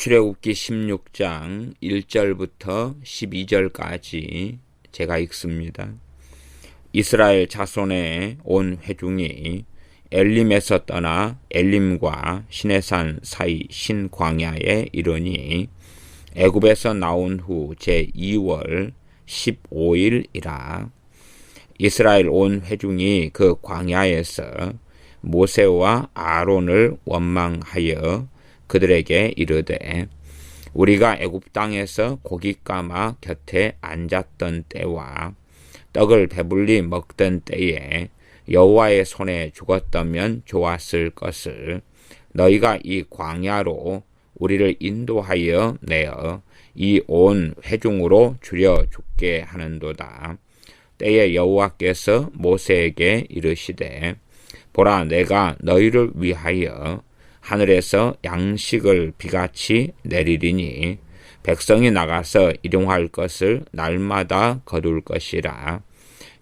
출애굽기 16장 1절부터 12절까지 제가 읽습니다. 이스라엘 자손의 온 회중이 엘림에서 떠나 엘림과 시내산 사이 신광야에 이르니 애굽에서 나온 후 제2월 15일이라. 이스라엘 온 회중이 그 광야에서 모세와 아론을 원망하여 그들에게 이르되, 우리가 애굽 땅에서 고기 까마 곁에 앉았던 때와 떡을 배불리 먹던 때에 여호와의 손에 죽었다면 좋았을 것을 너희가 이 광야로 우리를 인도하여 내어 이 온 회중으로 줄여 죽게 하는도다. 때에 여호와께서 모세에게 이르시되, 보라, 내가 너희를 위하여 하늘에서 양식을 비같이 내리리니 백성이 나가서 일용할 것을 날마다 거둘 것이라.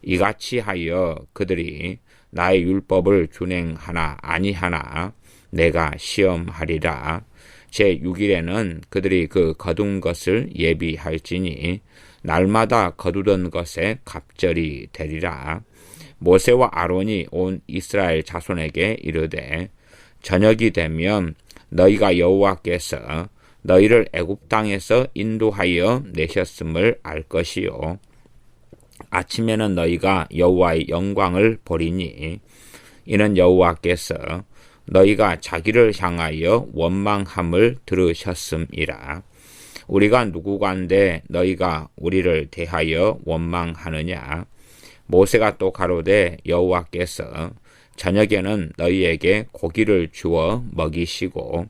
이같이 하여 그들이 나의 율법을 준행하나 아니하나 내가 시험하리라. 제6일에는 그들이 그 거둔 것을 예비할지니 날마다 거두던 것에 갑절이 되리라. 모세와 아론이 온 이스라엘 자손에게 이르되, 저녁이 되면 너희가 여호와께서 너희를 애굽 땅에서 인도하여 내셨음을 알 것이요, 아침에는 너희가 여호와의 영광을 보리니 이는 여호와께서 너희가 자기를 향하여 원망함을 들으셨음이라. 우리가 누구간데 너희가 우리를 대하여 원망하느냐? 모세가 또 가로되, 여호와께서 저녁에는 너희에게 고기를 주어 먹이시고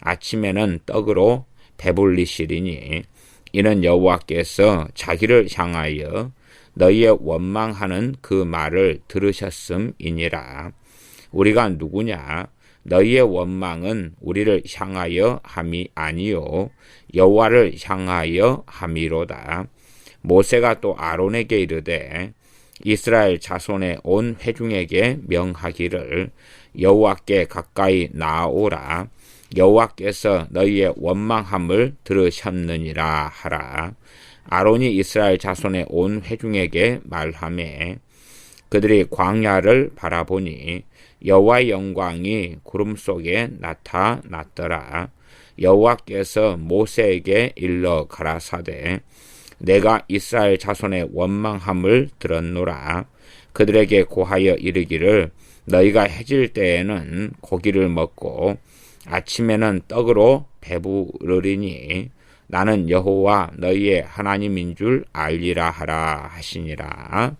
아침에는 떡으로 배불리시리니 이는 여호와께서 자기를 향하여 너희의 원망하는 그 말을 들으셨음이니라. 우리가 누구냐? 너희의 원망은 우리를 향하여 함이 아니요 여호와를 향하여 함이로다. 모세가 또 아론에게 이르되, 이스라엘 자손의 온 회중에게 명하기를 여호와께 가까이 나아오라. 여호와께서 너희의 원망함을 들으셨느니라 하라. 아론이 이스라엘 자손의 온 회중에게 말하매 그들이 광야를 바라보니 여호와의 영광이 구름 속에 나타났더라. 여호와께서 모세에게 일러 가라사대, 내가 이스라엘 자손의 원망함을 들었노라. 그들에게 고하여 이르기를, 너희가 해질 때에는 고기를 먹고 아침에는 떡으로 배부르리니 나는 여호와 너희의 하나님인 줄 알리라 하라 하시니라.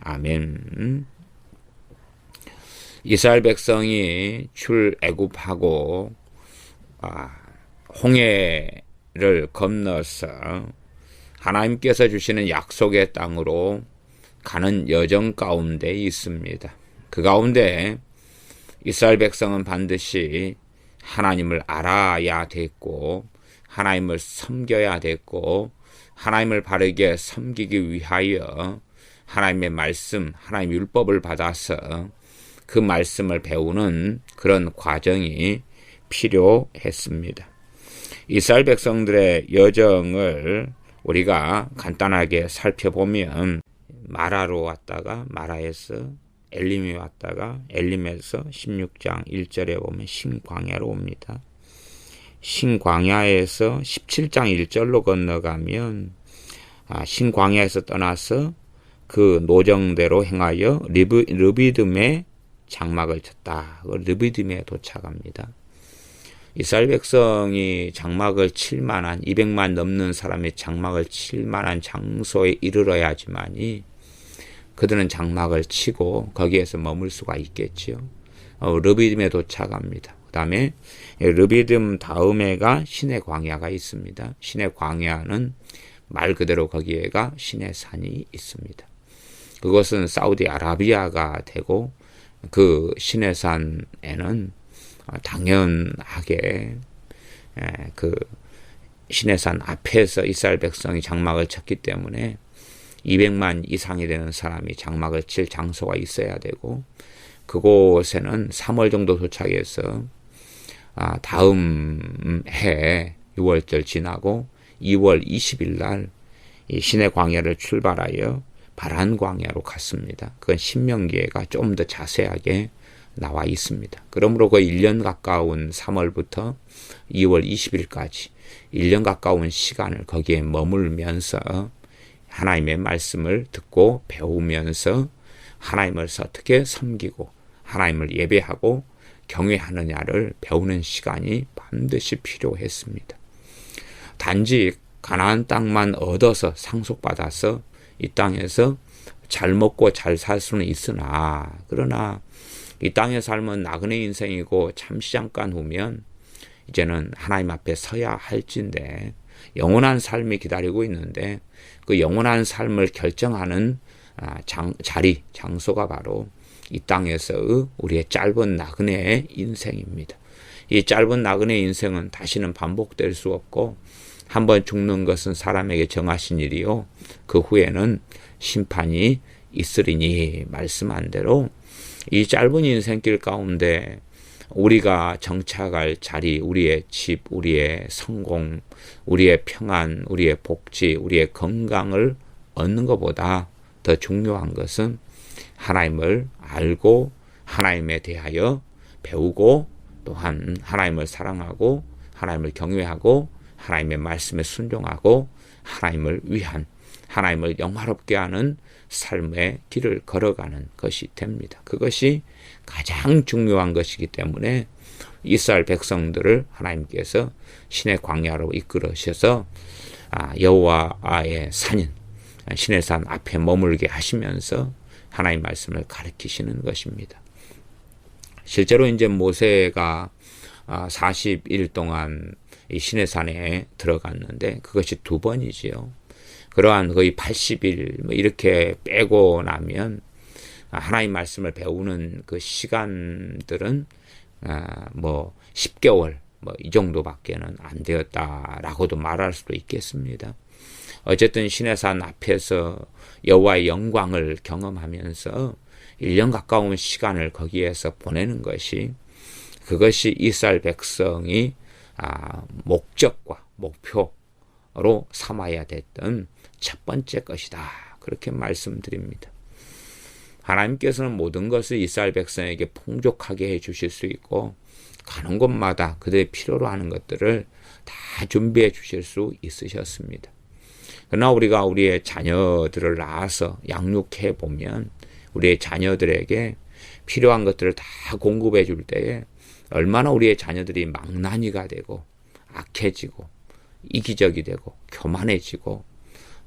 아멘. 이스라엘 백성이 출애굽하고 홍해를 건너서 하나님께서 주시는 약속의 땅으로 가는 여정 가운데 있습니다. 그 가운데 이스라엘 백성은 반드시 하나님을 알아야 됐고, 하나님을 섬겨야 됐고, 하나님을 바르게 섬기기 위하여 하나님의 말씀, 하나님의 율법을 받아서 그 말씀을 배우는 그런 과정이 필요했습니다. 이스라엘 백성들의 여정을 우리가 간단하게 살펴보면, 마라로 왔다가 마라에서 엘림에 왔다가 엘림에서 16장 1절에 보면 신광야로 옵니다. 신광야에서 17장 1절로 건너가면 신광야에서 떠나서 그 노정대로 행하여 르비딤에 장막을 쳤다. 르비딤에 도착합니다. 이스라엘 백성이 장막을 칠 만한 200만 넘는 사람이 장막을 칠 만한 장소에 이르러야지만이 그들은 장막을 치고 거기에서 머물 수가 있겠지요. 르비딤에 도착합니다. 그 다음에 르비딤 다음에가 시내 광야가 있습니다. 시내 광야는 말 그대로 거기에가 시내 산이 있습니다. 그것은 사우디아라비아가 되고 그 시내 산에는 당연하게 그 시내산 앞에서 이스라엘 백성이 장막을 쳤기 때문에 200만 이상이 되는 사람이 장막을 칠 장소가 있어야 되고, 그곳에는 3월 정도 도착해서 다음 해 6월절 지나고 2월 20일 날 이 신의 광야를 출발하여 바란 광야로 갔습니다. 그건 신명기에가 좀 더 자세하게 나와 있습니다. 그러므로 그 1년 가까운 3월부터 2월 20일까지 1년 가까운 시간을 거기에 머물면서 하나님의 말씀을 듣고 배우면서 하나님을 어떻게 섬기고 하나님을 예배하고 경외하느냐를 배우는 시간이 반드시 필요했습니다. 단지 가나안 땅만 얻어서 상속받아서 이 땅에서 잘 먹고 잘 살 수는 있으나 그러나 이 땅의 삶은 나그네 인생이고 잠시 잠깐 후면 이제는 하나님 앞에 서야 할진데 영원한 삶이 기다리고 있는데 그 영원한 삶을 결정하는 자리, 장소가 바로 이 땅에서 우리의 짧은 나그네의 인생입니다. 이 짧은 나그네 인생은 다시는 반복될 수 없고 한번 죽는 것은 사람에게 정하신 일이요 그 후에는 심판이 있으리니 말씀한 대로 이 짧은 인생길 가운데 우리가 정착할 자리, 우리의 집, 우리의 성공, 우리의 평안, 우리의 복지, 우리의 건강을 얻는 것보다 더 중요한 것은 하나님을 알고 하나님에 대하여 배우고 또한 하나님을 사랑하고 하나님을 경외하고 하나님의 말씀에 순종하고 하나님을 위한 하나님을 영화롭게 하는 삶의 길을 걸어가는 것이 됩니다. 그것이 가장 중요한 것이기 때문에 이스라엘 백성들을 하나님께서 신의 광야로 이끌으셔서 여호와의 산인 신의 산 앞에 머물게 하시면서 하나님 말씀을 가르치시는 것입니다. 실제로 이제 모세가 40일 동안 이 신의 산에 들어갔는데 그것이 2번이지요. 그러한 거의 80일 이렇게 빼고 나면 하나님 말씀을 배우는 그 시간들은 10개월 이 정도밖에는 안 되었다라고도 말할 수도 있겠습니다. 어쨌든 신의 산 앞에서 여호와의 영광을 경험하면서 1년 가까운 시간을 거기에서 보내는 것이 그것이 이스라엘 백성이 목적과 목표로 삼아야 됐던 첫 번째 것이다. 그렇게 말씀드립니다. 하나님께서는 모든 것을 이스라엘 백성에게 풍족하게 해주실 수 있고 가는 곳마다 그들의 필요로 하는 것들을 다 준비해 주실 수 있으셨습니다. 그러나 우리가 우리의 자녀들을 낳아서 양육해 보면 우리의 자녀들에게 필요한 것들을 다 공급해 줄 때에 얼마나 우리의 자녀들이 망나니가 되고 악해지고 이기적이 되고 교만해지고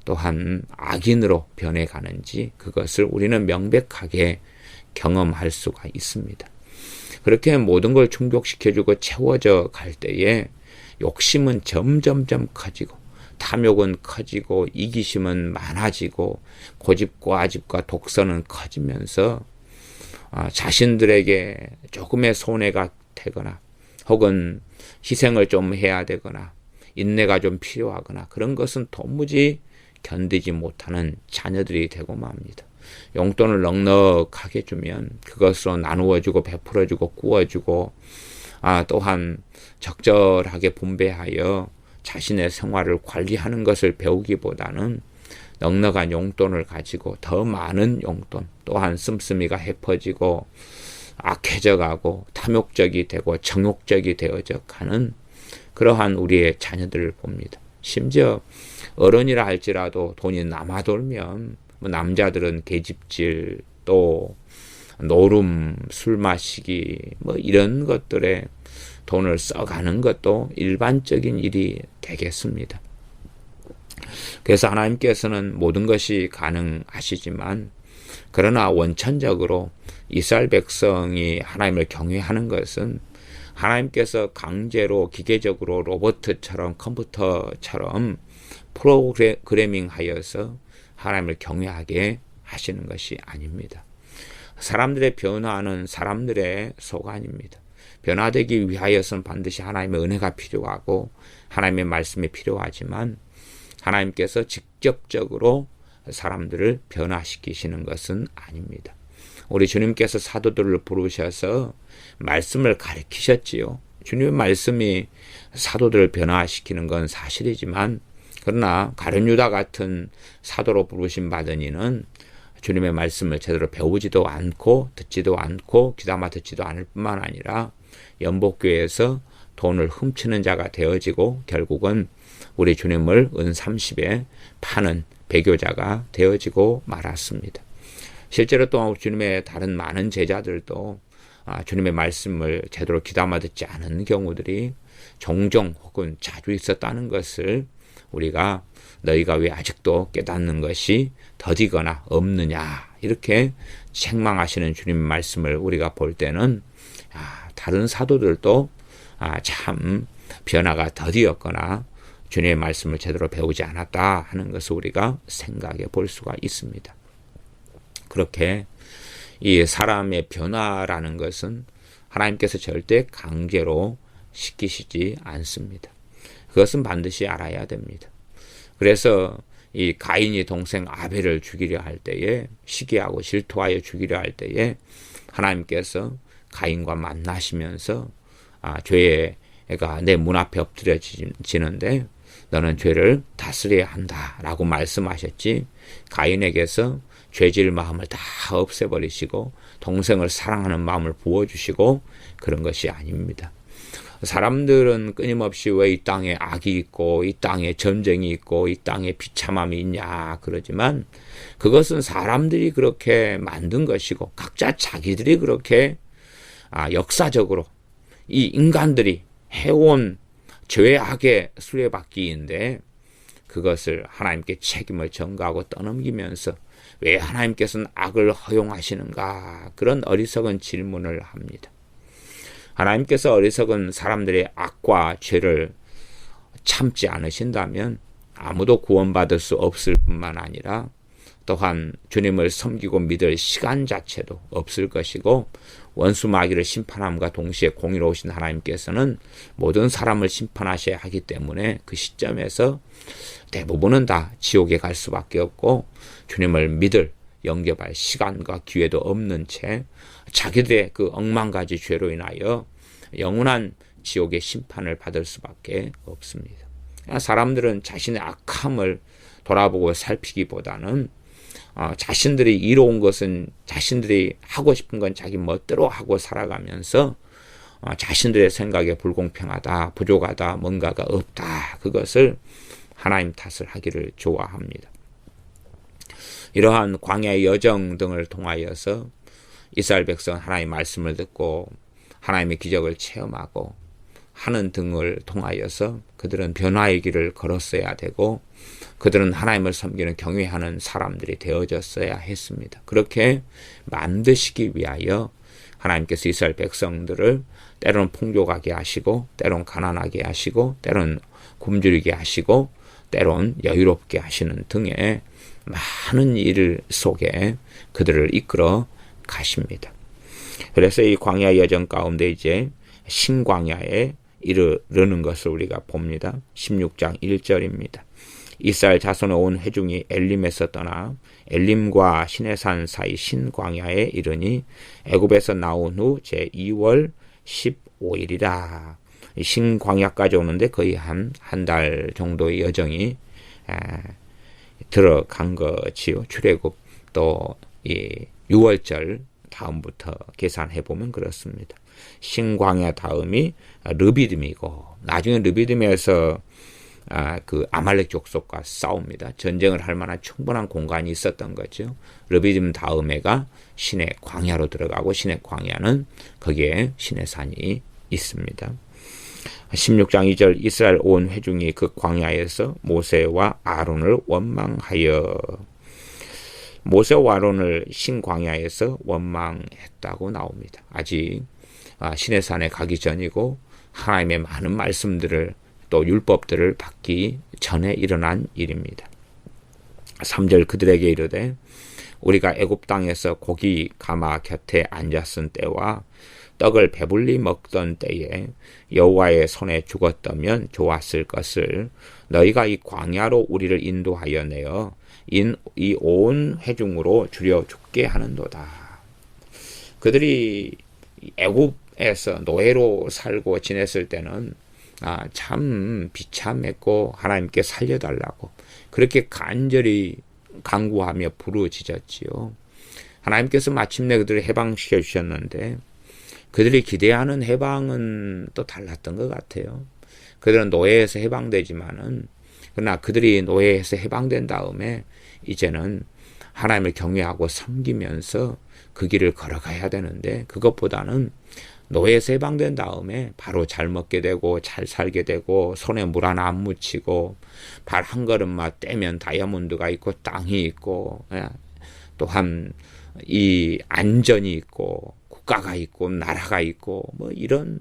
또한 악인으로 변해가는지 그것을 우리는 명백하게 경험할 수가 있습니다. 그렇게 모든 걸 충족시켜주고 채워져 갈 때에 욕심은 점점점 커지고 탐욕은 커지고 이기심은 많아지고 고집과 아집과 독선은 커지면서 자신들에게 조금의 손해가 되거나 혹은 희생을 좀 해야 되거나 인내가 좀 필요하거나 그런 것은 도무지 견디지 못하는 자녀들이 되고 맙니다. 용돈을 넉넉하게 주면 그것으로 나누어주고 베풀어주고 구워주고 또한 적절하게 분배하여 자신의 생활을 관리하는 것을 배우기보다는 넉넉한 용돈을 가지고 더 많은 용돈 또한 씀씀이가 헤퍼지고 악해져 가고 탐욕적이 되고 정욕적이 되어져 가는 그러한 우리의 자녀들을 봅니다. 심지어 어른이라 할지라도 돈이 남아돌면 남자들은 계집질 또 노름 술 마시기 이런 것들에 돈을 써가는 것도 일반적인 일이 되겠습니다. 그래서 하나님께서는 모든 것이 가능하시지만 그러나 원천적으로 이스라엘 백성이 하나님을 경외하는 것은 하나님께서 강제로 기계적으로 로봇처럼 컴퓨터처럼 프로그래밍 하여서 하나님을 경외하게 하시는 것이 아닙니다. 사람들의 변화는 사람들의 소관입니다. 변화되기 위하여서는 반드시 하나님의 은혜가 필요하고 하나님의 말씀이 필요하지만 하나님께서 직접적으로 사람들을 변화시키시는 것은 아닙니다. 우리 주님께서 사도들을 부르셔서 말씀을 가르치셨지요. 주님의 말씀이 사도들을 변화시키는 건 사실이지만, 그러나 가룟 유다 같은 사도로 부르심 받은 이는 주님의 말씀을 제대로 배우지도 않고 듣지도 않고 귀담아 듣지도 않을 뿐만 아니라 연복교회에서 돈을 훔치는 자가 되어지고 결국은 우리 주님을 은 30에 파는 배교자가 되어지고 말았습니다. 실제로 또 주님의 다른 많은 제자들도 주님의 말씀을 제대로 귀담아 듣지 않은 경우들이 종종 혹은 자주 있었다는 것을 우리가 너희가 왜 아직도 깨닫는 것이 더디거나 없느냐 이렇게 책망하시는 주님의 말씀을 우리가 볼 때는 다른 사도들도 참 변화가 더디었거나 주님의 말씀을 제대로 배우지 않았다 하는 것을 우리가 생각해 볼 수가 있습니다. 그렇게 이 사람의 변화라는 것은 하나님께서 절대 강제로 시키시지 않습니다. 그것은 반드시 알아야 됩니다. 그래서 이 가인이 동생 아벨을 죽이려 할 때에, 시기하고 질투하여 죽이려 할 때에 하나님께서 가인과 만나시면서 죄가 내 문 앞에 엎드려지는데 너는 죄를 다스려야 한다라고 말씀하셨지, 가인에게서 죄질 마음을 다 없애버리시고 동생을 사랑하는 마음을 부어주시고 그런 것이 아닙니다. 사람들은 끊임없이 왜 이 땅에 악이 있고 이 땅에 전쟁이 있고 이 땅에 비참함이 있냐 그러지만, 그것은 사람들이 그렇게 만든 것이고 각자 자기들이 그렇게 역사적으로 이 인간들이 해온 죄악의 수레바퀴인데, 그것을 하나님께 책임을 전가하고 떠넘기면서 왜 하나님께서는 악을 허용하시는가, 그런 어리석은 질문을 합니다. 하나님께서 어리석은 사람들의 악과 죄를 참지 않으신다면 아무도 구원받을 수 없을 뿐만 아니라 또한 주님을 섬기고 믿을 시간 자체도 없을 것이고, 원수 마귀를 심판함과 동시에 공의로우신 하나님께서는 모든 사람을 심판하셔야 하기 때문에 그 시점에서 대부분은 다 지옥에 갈 수밖에 없고, 주님을 믿을 영접할 시간과 기회도 없는 채 자기들의 그 억만가지 죄로 인하여 영원한 지옥의 심판을 받을 수밖에 없습니다. 사람들은 자신의 악함을 돌아보고 살피기보다는 자신들이 이로운 것은 자신들이 하고 싶은 건 자기 멋대로 하고 살아가면서 자신들의 생각에 불공평하다, 부족하다, 뭔가가 없다, 그것을 하나님 탓을 하기를 좋아합니다. 이러한 광야의 여정 등을 통하여서 이스라엘 백성은 하나님의 말씀을 듣고 하나님의 기적을 체험하고 하는 등을 통하여서 그들은 변화의 길을 걸었어야 되고, 그들은 하나님을 섬기는 경외하는 사람들이 되어졌어야 했습니다. 그렇게 만드시기 위하여 하나님께서 이스라엘 백성들을 때로는 풍족하게 하시고, 때로는 가난하게 하시고, 때로는 굶주리게 하시고, 때로는 여유롭게 하시는 등의 많은 일 속에 그들을 이끌어 가십니다. 그래서 이 광야 여정 가운데 이제 신광야에 이르는 것을 우리가 봅니다. 16장 1절입니다. 이스라엘 자손의 온 회중이 엘림에서 떠나 엘림과 시내산 사이 신광야에 이르니 애굽에서 나온 후 제2월 15일이라. 신광야까지 오는데 거의 한 달 정도의 여정이 들어간 거지요. 출애굽 또 이 6월절 다음부터 계산해 보면 그렇습니다. 신광야 다음이 르비딤이고, 나중에 르비딤에서 그 아말렉 족속과 싸웁니다. 전쟁을 할 만한 충분한 공간이 있었던 거죠. 르비딤 다음에가 신의 광야로 들어가고, 신의 광야는 거기에 신의 산이 있습니다. 16장 2절 이스라엘 온 회중이 그 광야에서 모세와 아론을 원망하여. 모세와 아론을 신광야에서 원망했다고 나옵니다. 아직 신의 산에 가기 전이고 하나님의 많은 말씀들을 또 율법들을 받기 전에 일어난 일입니다. 3절 그들에게 이르되 우리가 애굽 땅에서 고기 가마 곁에 앉았은 때와 떡을 배불리 먹던 때에 여호와의 손에 죽었다면 좋았을 것을 너희가 이 광야로 우리를 인도하여 내어 이 온 회중으로 줄여 죽게 하는도다. 그들이 애굽 에서 노예로 살고 지냈을 때는 참 비참했고 하나님께 살려달라고 그렇게 간절히 간구하며 부르짖었지요. 하나님께서 마침내 그들을 해방시켜 주셨는데 그들이 기대하는 해방은 또 달랐던 것 같아요. 그들은 노예에서 해방되지만은 그러나 그들이 노예에서 해방된 다음에 이제는 하나님을 경외하고 섬기면서 그 길을 걸어가야 되는데 그것보다는 노예에서 해방된 다음에 바로 잘 먹게 되고 잘 살게 되고 손에 물 하나 안 묻히고 발 한 걸음만 떼면 다이아몬드가 있고 땅이 있고 또한 이 안전이 있고 국가가 있고 나라가 있고 뭐 이런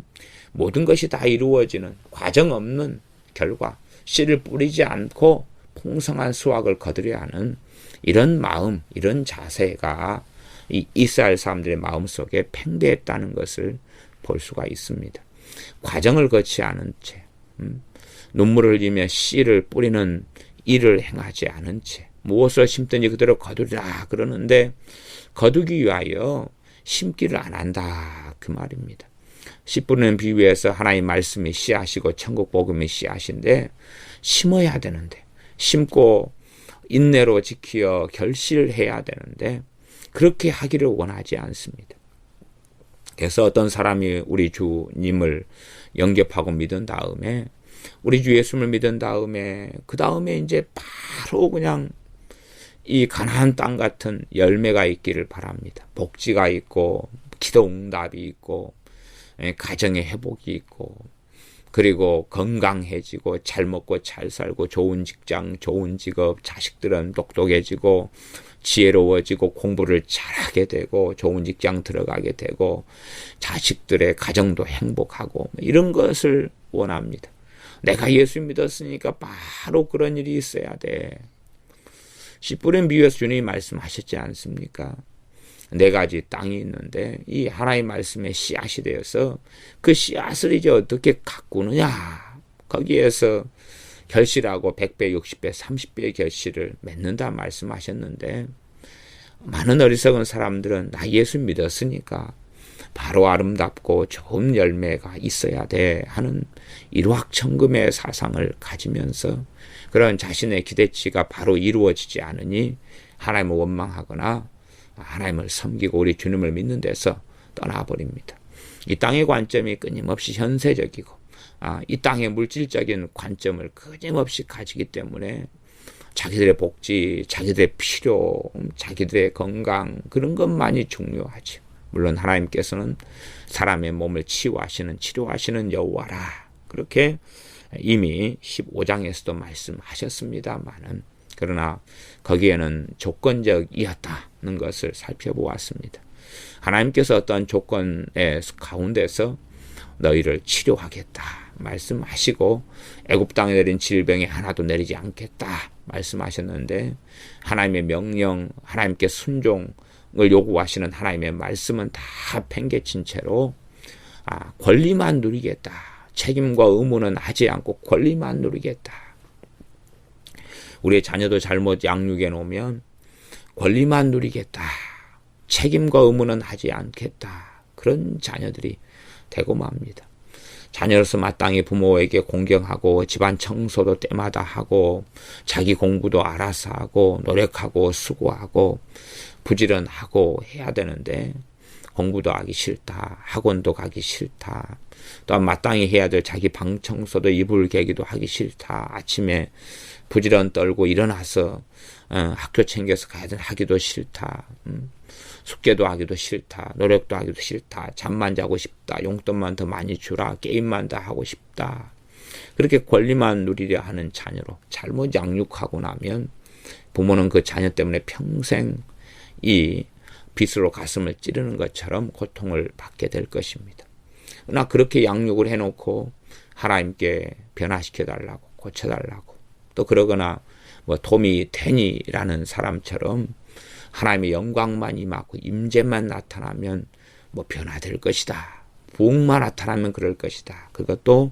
모든 것이 다 이루어지는 과정 없는 결과 씨를 뿌리지 않고 풍성한 수확을 거두려 하는 이런 마음 이런 자세가 이 이스라엘 사람들의 마음속에 팽배했다는 것을 볼 수가 있습니다. 과정을 거치 않은 채 눈물을 흘리며 씨를 뿌리는 일을 행하지 않은 채 무엇을 심든지 그대로 거두리라 그러는데 거두기 위하여 심기를 안 한다 그 말입니다. 씨 뿌리는 비유에서 하나님 말씀이 씨앗이고 천국 복음이 씨앗인데 심어야 되는데 심고 인내로 지키어 결실해야 되는데 그렇게 하기를 원하지 않습니다. 그래서 어떤 사람이 우리 주님을 영접하고 믿은 다음에 우리 주 예수님을 믿은 다음에 그 다음에 이제 바로 그냥 이 가나안 땅 같은 열매가 있기를 바랍니다. 복지가 있고 기도 응답이 있고 가정의 회복이 있고 그리고 건강해지고 잘 먹고 잘 살고 좋은 직장 좋은 직업 자식들은 똑똑해지고 지혜로워지고 공부를 잘하게 되고 좋은 직장 들어가게 되고 자식들의 가정도 행복하고 이런 것을 원합니다. 내가 예수 믿었으니까 바로 그런 일이 있어야 돼. 씨 뿌린 비유에서 주님이 말씀하셨지 않습니까? 네 가지 땅이 있는데 이 하나님의 말씀에 씨앗이 되어서 그 씨앗을 이제 어떻게 가꾸느냐 거기에서 결실하고 100배, 60배, 30배의 결실을 맺는다 말씀하셨는데 많은 어리석은 사람들은 나 예수 믿었으니까 바로 아름답고 좋은 열매가 있어야 돼 하는 일확천금의 사상을 가지면서 그런 자신의 기대치가 바로 이루어지지 않으니 하나님을 원망하거나 하나님을 섬기고 우리 주님을 믿는 데서 떠나버립니다. 이 땅의 관점이 끊임없이 현세적이고 이 땅의 물질적인 관점을 끊임없이 가지기 때문에 자기들의 복지, 자기들의 필요, 자기들의 건강 그런 것만이 중요하죠. 물론 하나님께서는 사람의 몸을 치료하시는 여호와라 그렇게 이미 15장에서도 말씀하셨습니다만은 그러나 거기에는 조건적이었다는 것을 살펴보았습니다. 하나님께서 어떤 조건의 가운데서 너희를 치료하겠다 말씀하시고 애굽 땅에 내린 질병이 하나도 내리지 않겠다 말씀하셨는데 하나님의 명령, 하나님께 순종을 요구하시는 하나님의 말씀은 다 팽개친 채로 권리만 누리겠다. 책임과 의무는 하지 않고 권리만 누리겠다. 우리의 자녀도 잘못 양육해 놓으면 권리만 누리겠다. 책임과 의무는 하지 않겠다. 그런 자녀들이 되고 맙니다. 자녀로서 마땅히 부모에게 공경하고 집안 청소도 때마다 하고 자기 공부도 알아서 하고 노력하고 수고하고 부지런하고 해야 되는데 공부도 하기 싫다. 학원도 가기 싫다. 또한 마땅히 해야 될 자기 방 청소도 이불 개기도 하기 싫다. 아침에 부지런 떨고 일어나서 학교 챙겨서 하기도 싫다. 숙제도 하기도 싫다. 노력도 하기도 싫다. 잠만 자고 싶다. 용돈만 더 많이 주라. 게임만 더 하고 싶다. 그렇게 권리만 누리려 하는 자녀로 잘못 양육하고 나면 부모는 그 자녀 때문에 평생 이 빚으로 가슴을 찌르는 것처럼 고통을 받게 될 것입니다. 그러나 그렇게 양육을 해놓고 하나님께 변화시켜달라고 고쳐달라고 또 그러거나 토미 테니라는 사람처럼 하나님의 영광만 임하고 임재만 나타나면 변화될 것이다. 부흥만 나타나면 그럴 것이다. 그것도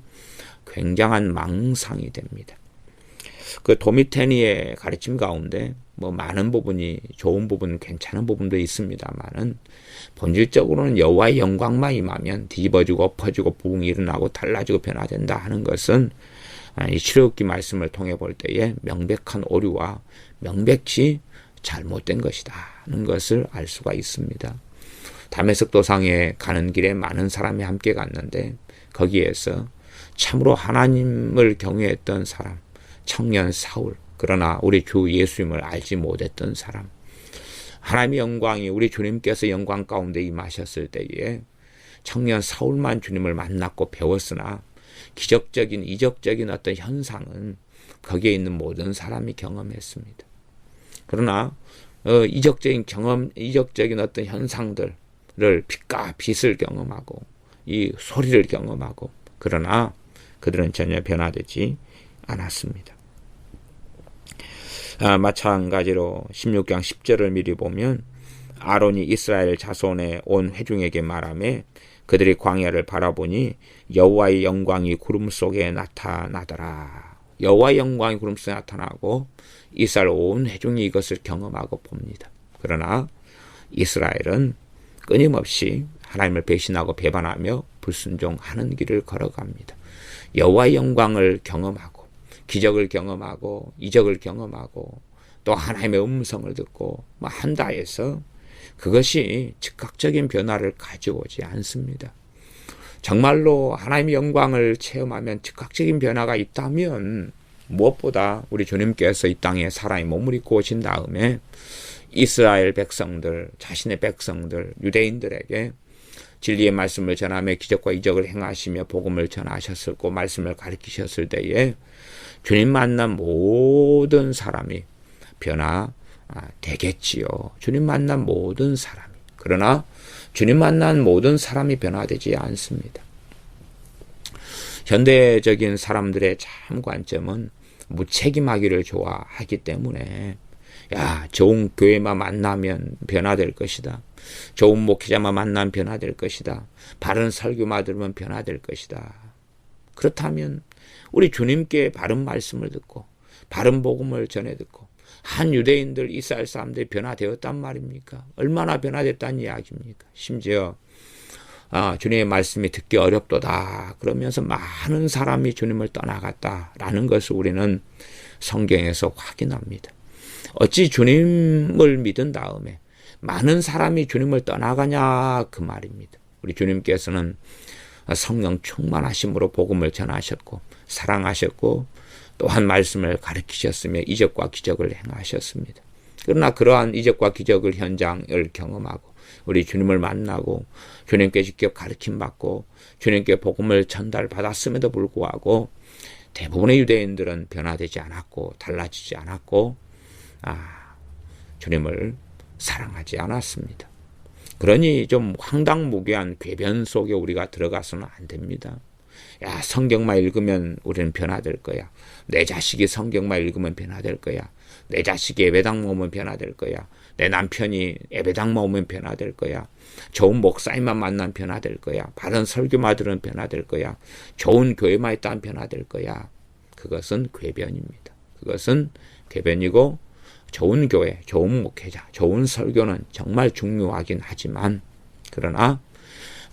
굉장한 망상이 됩니다. 그 토미 테니의 가르침 가운데 뭐 많은 부분이 좋은 부분, 괜찮은 부분도 있습니다만은 본질적으로는 여호와의 영광만 임하면 뒤집어지고 엎어지고 부흥이 일어나고 달라지고 변화된다 하는 것은 이 출애굽기 말씀을 통해 볼 때에 명백한 오류와 명백히 잘못된 것이다 하는 것을 알 수가 있습니다. 다메섹 도상에 가는 길에 많은 사람이 함께 갔는데 거기에서 참으로 하나님을 경외했던 사람, 청년 사울, 그러나 우리 주 예수님을 알지 못했던 사람, 하나님의 영광이 우리 주님께서 영광 가운데 임하셨을 때에 청년 사울만 주님을 만났고 배웠으나 기적적인 이적적인 어떤 현상은 거기에 있는 모든 사람이 경험했습니다. 그러나 이적적인 경험, 이적적인 어떤 현상들을 빛과 빛을 경험하고 이 소리를 경험하고 그러나 그들은 전혀 변화되지 않았습니다. 마찬가지로 16장 10절을 미리 보면 아론이 이스라엘 자손의 온 회중에게 말하며 그들이 광야를 바라보니 여호와의 영광이 구름 속에 나타나더라. 여호와의 영광이 구름 속에 나타나고 이스라엘 온 회중이 이것을 경험하고 봅니다. 그러나 이스라엘은 끊임없이 하나님을 배신하고 배반하며 불순종하는 길을 걸어갑니다. 여호와의 영광을 경험하고 기적을 경험하고 이적을 경험하고 또 하나님의 음성을 듣고 한다 해서 그것이 즉각적인 변화를 가져오지 않습니다. 정말로 하나님의 영광을 체험하면 즉각적인 변화가 있다면 무엇보다 우리 주님께서 이 땅에 사람의 몸을 입고 오신 다음에 이스라엘 백성들, 자신의 백성들, 유대인들에게 진리의 말씀을 전하며 기적과 이적을 행하시며 복음을 전하셨었고 말씀을 가르치셨을 때에 주님 만난 모든 사람이 변화되겠지요. 주님 만난 모든 사람이. 그러나 주님 만난 모든 사람이 변화되지 않습니다. 현대적인 사람들의 참 관점은 무책임하기를 좋아하기 때문에 좋은 교회만 만나면 변화될 것이다. 좋은 목회자만 만나면 변화될 것이다. 바른 설교만 들으면 변화될 것이다. 그렇다면 우리 주님께 바른 말씀을 듣고 바른 복음을 전해 듣고 한 유대인들 이스라엘 사람들이 변화되었단 말입니까? 얼마나 변화됐다는 이야기입니까? 심지어 주님의 말씀이 듣기 어렵도다 그러면서 많은 사람이 주님을 떠나갔다라는 것을 우리는 성경에서 확인합니다. 어찌 주님을 믿은 다음에 많은 사람이 주님을 떠나가냐 그 말입니다. 우리 주님께서는 성령 충만하심으로 복음을 전하셨고 사랑하셨고 또한 말씀을 가르치셨으며 이적과 기적을 행하셨습니다. 그러나 그러한 이적과 기적을 현장을 경험하고 우리 주님을 만나고 주님께 직접 가르침 받고 주님께 복음을 전달받았음에도 불구하고 대부분의 유대인들은 변화되지 않았고 달라지지 않았고 주님을 사랑하지 않았습니다. 그러니 좀 황당무계한 궤변 속에 우리가 들어가서는 안 됩니다. 성경만 읽으면 우리는 변화될 거야. 내 자식이 성경만 읽으면 변화될 거야. 내 자식이 예배당 모으면 변화될 거야. 내 남편이 예배당 모으면 변화될 거야. 좋은 목사님만 만나면 변화될 거야. 바른 설교만 들으면 변화될 거야. 좋은 교회만 있다면 변화될 거야. 그것은 궤변입니다. 그것은 궤변이고 좋은 교회, 좋은 목회자, 좋은 설교는 정말 중요하긴 하지만 그러나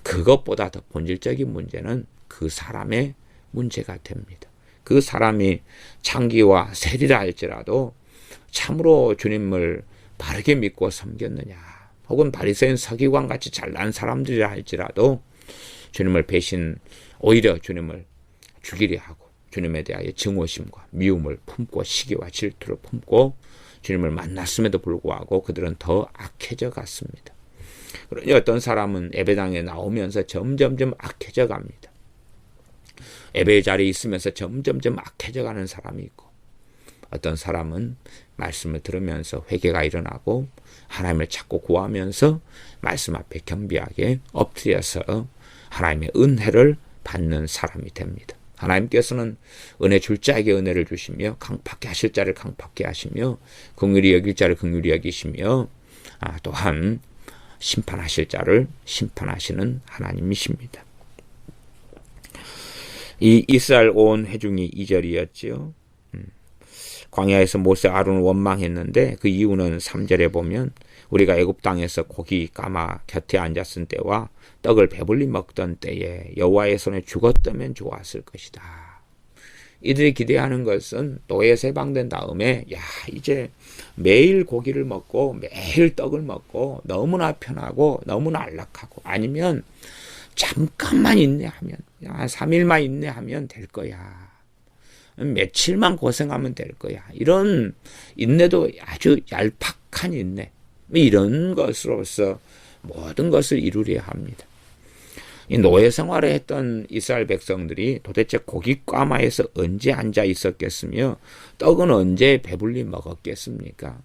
그것보다 더 본질적인 문제는 그 사람의 문제가 됩니다. 그 사람이 창기와 세리라 할지라도 참으로 주님을 바르게 믿고 섬겼느냐 혹은 바리새인 서기관같이 잘난 사람들이라 할지라도 주님을 오히려 주님을 죽이려 하고 주님에 대하여 증오심과 미움을 품고 시기와 질투를 품고 주님을 만났음에도 불구하고 그들은 더 악해져 갔습니다. 그러니 어떤 사람은 예배당에 나오면서 점점점 악해져 갑니다. 예배 자리에 있으면서 점점점 악해져 가는 사람이 있고 어떤 사람은 말씀을 들으면서 회개가 일어나고 하나님을 찾고 구하면서 말씀 앞에 겸비하게 엎드려서 하나님의 은혜를 받는 사람이 됩니다. 하나님께서는 은혜 줄 자에게 은혜를 주시며 강팍게 하실 자를 강팍게 하시며 긍휼히 여길 자를 긍휼히 여기시며 또한 심판하실 자를 심판하시는 하나님이십니다. 이 이스라엘 온 회중이 2절이었지요. 광야에서 모세 아론을 원망했는데 그 이유는 3절에 보면 우리가 애굽 땅에서 고기 까마 곁에 앉았을 때와 떡을 배불리 먹던 때에 여호와의 손에 죽었다면 좋았을 것이다. 이들이 기대하는 것은 노예에서 해방된 다음에 이제 매일 고기를 먹고 매일 떡을 먹고 너무나 편하고 너무나 안락하고, 아니면 잠깐만 인내하면, 한 3일만 인내하면 될 거야. 며칠만 고생하면 될 거야. 이런 인내도 아주 얄팍한 인내, 이런 것으로서 모든 것을 이루려 합니다. 이 노예 생활을 했던 이스라엘 백성들이 도대체 고기 꽈마에서 언제 앉아 있었겠으며 떡은 언제 배불리 먹었겠습니까?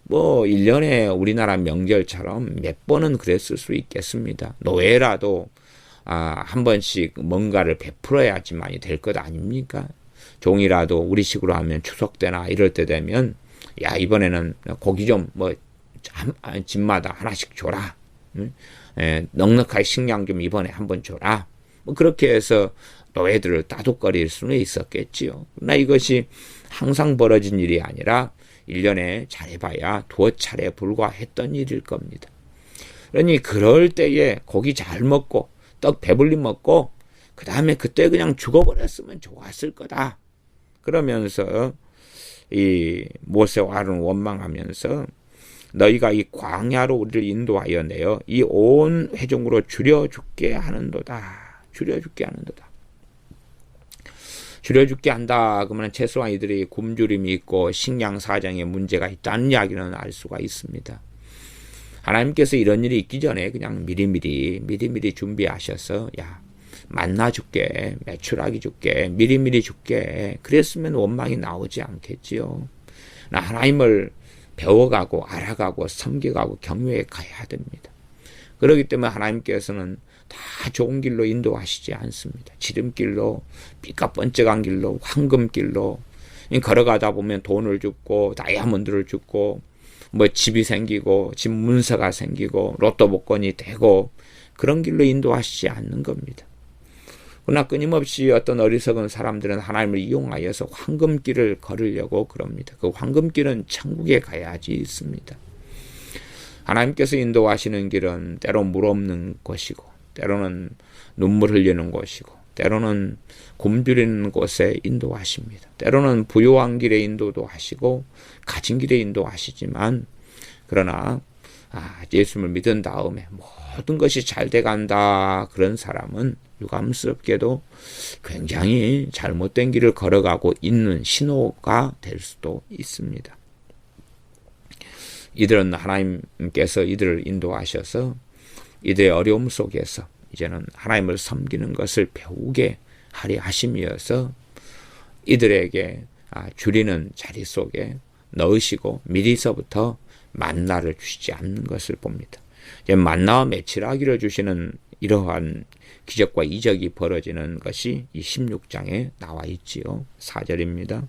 1년에 우리나라 명절처럼 몇 번은 그랬을 수 있겠습니다. 노예라도 한 번씩 뭔가를 베풀어야지만이 될 것 아닙니까? 종이라도 우리식으로 하면 추석 때나 이럴 때 되면 이번에는 고기 좀 집마다 하나씩 줘라. 넉넉하게 식량 좀 이번에 한번 줘라. 그렇게 해서 노예들을 따독거릴 수는 있었겠지요. 그러나 이것이 항상 벌어진 일이 아니라 1년에 잘해봐야 2차례에 불과했던 일일 겁니다. 그러니 그럴 때에 고기 잘 먹고 떡 배불리 먹고 그 다음에 그때 그냥 죽어버렸으면 좋았을 거다. 그러면서 이 모세와 아론을 원망하면서 너희가 이 광야로 우리를 인도하여 내어 이 온 회중으로 줄여 죽게 하는도다. 줄여 죽게 하는도다. 줄여 죽게 한다. 그러면 최소한 이들이 굶주림이 있고 식량 사정에 문제가 있다는 이야기는 알 수가 있습니다. 하나님께서 이런 일이 있기 전에 그냥 미리미리 준비하셔서 만나 줄게, 메추라기 줄게, 미리미리 줄게. 그랬으면 원망이 나오지 않겠지요. 하나님을 배워가고 알아가고 섬겨가고 경외해 가야 됩니다. 그렇기 때문에 하나님께서는 다 좋은 길로 인도하시지 않습니다. 지름길로, 삐까번쩍한 길로, 황금길로 걸어가다 보면 돈을 줍고 다이아몬드를 줍고 집이 생기고 집 문서가 생기고 로또 복권이 되고 그런 길로 인도하시지 않는 겁니다. 그러나 끊임없이 어떤 어리석은 사람들은 하나님을 이용하여서 황금길을 걸으려고 그럽니다. 그 황금길은 천국에 가야지 있습니다. 하나님께서 인도하시는 길은 때로 물 없는 곳이고 때로는 눈물 흘리는 곳이고 때로는 굶주리는 곳에 인도하십니다. 때로는 부요한 길에 인도도 하시고 가진 길에 인도하시지만 그러나 예수님을 믿은 다음에 모든 것이 잘 돼간다 그런 사람은 유감스럽게도 굉장히 잘못된 길을 걸어가고 있는 신호가 될 수도 있습니다. 이들은 하나님께서 이들을 인도하셔서 이들의 어려움 속에서 이제는 하나님을 섬기는 것을 배우게 하려 하심이어서 이들에게 줄이는 자리 속에 넣으시고 미리서부터 만나를 주시지 않는 것을 봅니다. 이제 만나와 메추라기를 주시는 이러한 기적과 이적이 벌어지는 것이 이 16장에 나와 있지요. 4절입니다.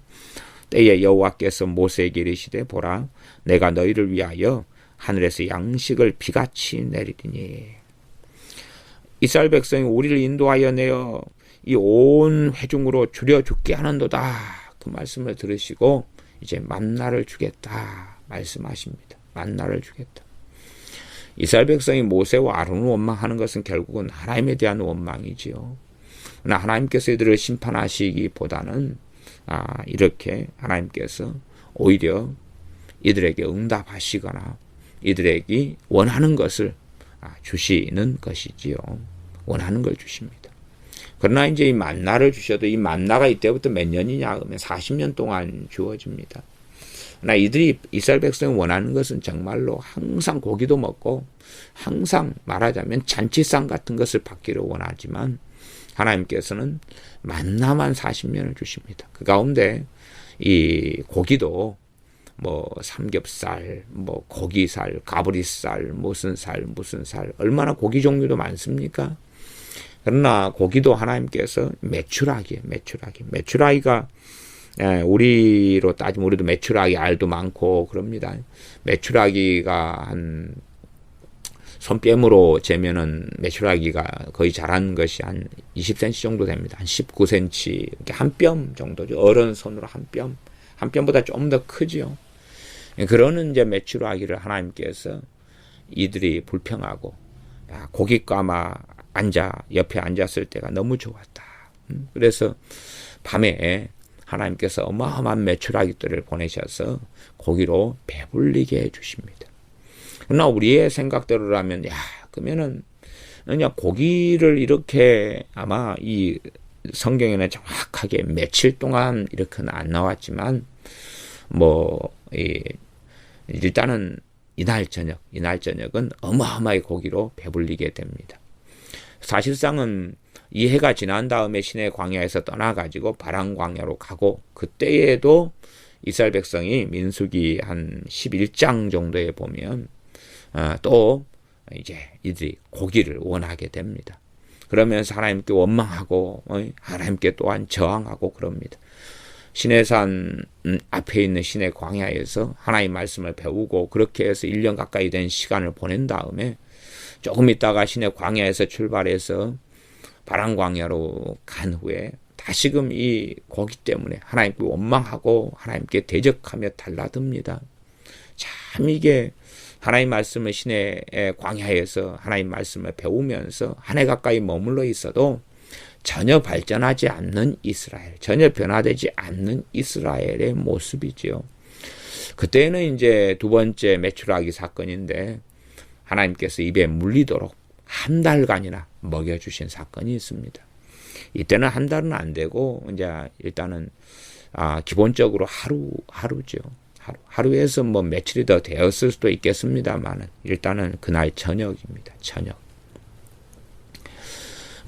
때에 여호와께서 모세에게 이르시되 보라 내가 너희를 위하여 하늘에서 양식을 비같이 내리리니. 이스라엘 백성이 우리를 인도하여 내어 이 온 회중으로 줄여 죽게 하는도다. 그 말씀을 들으시고 이제 만나를 주겠다 말씀하십니다. 만나를 주겠다. 이스라엘 백성이 모세와 아론을 원망하는 것은 결국은 하나님에 대한 원망이지요. 그러나 하나님께서 이들을 심판하시기보다는 이렇게 하나님께서 오히려 이들에게 응답하시거나 이들에게 원하는 것을 주시는 것이지요. 원하는 걸 주십니다. 그러나 이제 이 만나를 주셔도 이 만나가 이때부터 몇 년이냐 하면 40년 동안 주어집니다. 그러나 이들이 이스라엘 백성이 원하는 것은 정말로 항상 고기도 먹고 항상 말하자면 잔치상 같은 것을 받기를 원하지만 하나님께서는 만나만 40년을 주십니다. 그 가운데 이 고기도 삼겹살, 고기살, 가브리살, 무슨 살 얼마나 고기 종류도 많습니까? 그러나 고기도 하나님께서 메추라기가 우리로 따지면 우리도 메추라기 알도 많고 그럽니다. 메추라기가 한 손뺨으로 재면은 메추라기가 거의 자란 것이 한 20cm 정도 됩니다. 한 19cm, 한 뼘 정도죠. 어른 손으로 한 뼘, 한 뼘보다 좀 더 크죠. 그러는 이제 메추라기를 하나님께서 이들이 불평하고, 야, 고기 까마 옆에 앉았을 때가 너무 좋았다. 그래서 밤에 하나님께서 어마어마한 메추라기들을 보내셔서 고기로 배불리게 해주십니다. 그러나 우리의 생각대로라면, 야, 그러면은 그냥 고기를 이렇게, 아마 이 성경에는 정확하게 며칠 동안 이렇게는 안 나왔지만, 일단은 이날 저녁은 어마어마하게 고기로 배불리게 됩니다. 사실상은 이 해가 지난 다음에 시내 광야에서 떠나가지고 바란 광야로 가고, 그때에도 이스라엘 백성이 민수기 한 11장 정도에 보면 또 이제 이들이 고기를 원하게 됩니다. 그러면서 하나님께 원망하고 하나님께 또한 저항하고 그럽니다. 시내산 앞에 있는 시내 광야에서 하나님 말씀을 배우고, 그렇게 해서 1년 가까이 된 시간을 보낸 다음에 조금 있다가 시내 광야에서 출발해서 바란 광야로 간 후에 다시금 이 고기 때문에 하나님께 원망하고 하나님께 대적하며 달라듭니다. 참 이게 하나님 말씀을 시내 광야에서 하나님 말씀을 배우면서 한 해 가까이 머물러 있어도 전혀 발전하지 않는 이스라엘, 전혀 변화되지 않는 이스라엘의 모습이지요. 그때는 이제 두 번째 메추라기 사건인데, 하나님께서 입에 물리도록 한 달간이나 먹여주신 사건이 있습니다. 이때는 한 달은 안 되고, 이제 일단은 기본적으로 하루죠. 하루에서 며칠이 더 되었을 수도 있겠습니다만, 일단은 그날 저녁입니다. 저녁.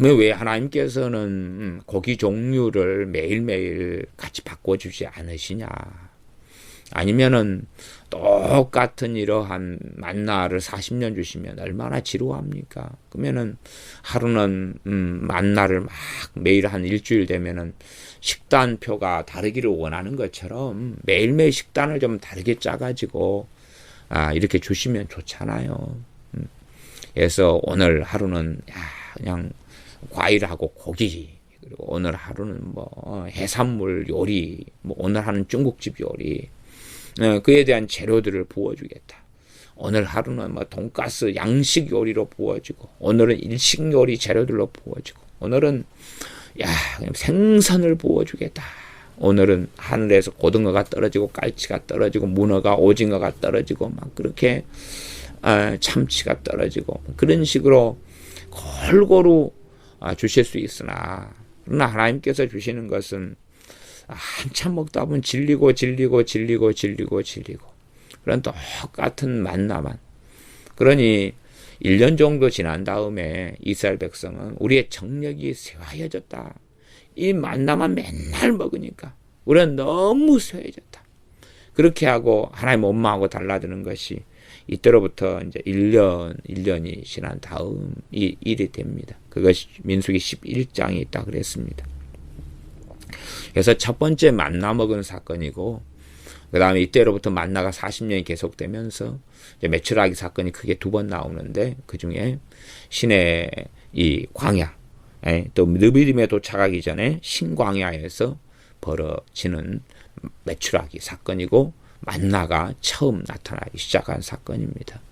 왜 하나님께서는 고기 종류를 매일매일 같이 바꿔주지 않으시냐? 아니면은 똑같은 이러한 만나를 40년 주시면 얼마나 지루합니까? 그러면은 하루는 만나를 막 매일 한 일주일 되면은 식단표가 다르기를 원하는 것처럼 매일매일 식단을 좀 다르게 짜가지고 이렇게 주시면 좋잖아요. 그래서 오늘 하루는 그냥 과일하고 고기, 그리고 오늘 하루는 해산물 요리, 오늘 하는 중국집 요리, 그에 대한 재료들을 부어주겠다. 오늘 하루는 돈가스 양식 요리로 부어주고, 오늘은 일식 요리 재료들로 부어주고, 오늘은 그냥 생선을 부어주겠다. 오늘은 하늘에서 고등어가 떨어지고 깔치가 떨어지고 문어가 오징어가 떨어지고 막 그렇게 참치가 떨어지고 그런 식으로 골고루 주실 수 있으나, 그러나 하나님께서 주시는 것은 한참 먹다 보면 질리고 그런 똑같은 만나만. 그러니 1년 정도 지난 다음에 이스라엘 백성은 우리의 정력이 쇠하여졌다. 이 만나만 맨날 먹으니까 우리는 너무 쇠해졌다. 그렇게 하고 하나님 원망하고 달라드는 것이 이때로부터 이제 1년이 지난 다음 이 일이 됩니다. 그것이 민수기 11장에 있다 그랬습니다. 그래서 첫 번째 만나 먹은 사건이고, 그 다음에 이때로부터 만나가 40년이 계속되면서 이제 메추라기 사건이 크게 두 번 나오는데, 그 중에 시내 이 광야, 또 느비림에 도착하기 전에 신광야에서 벌어지는 메추라기 사건이고, 만나가 처음 나타나기 시작한 사건입니다.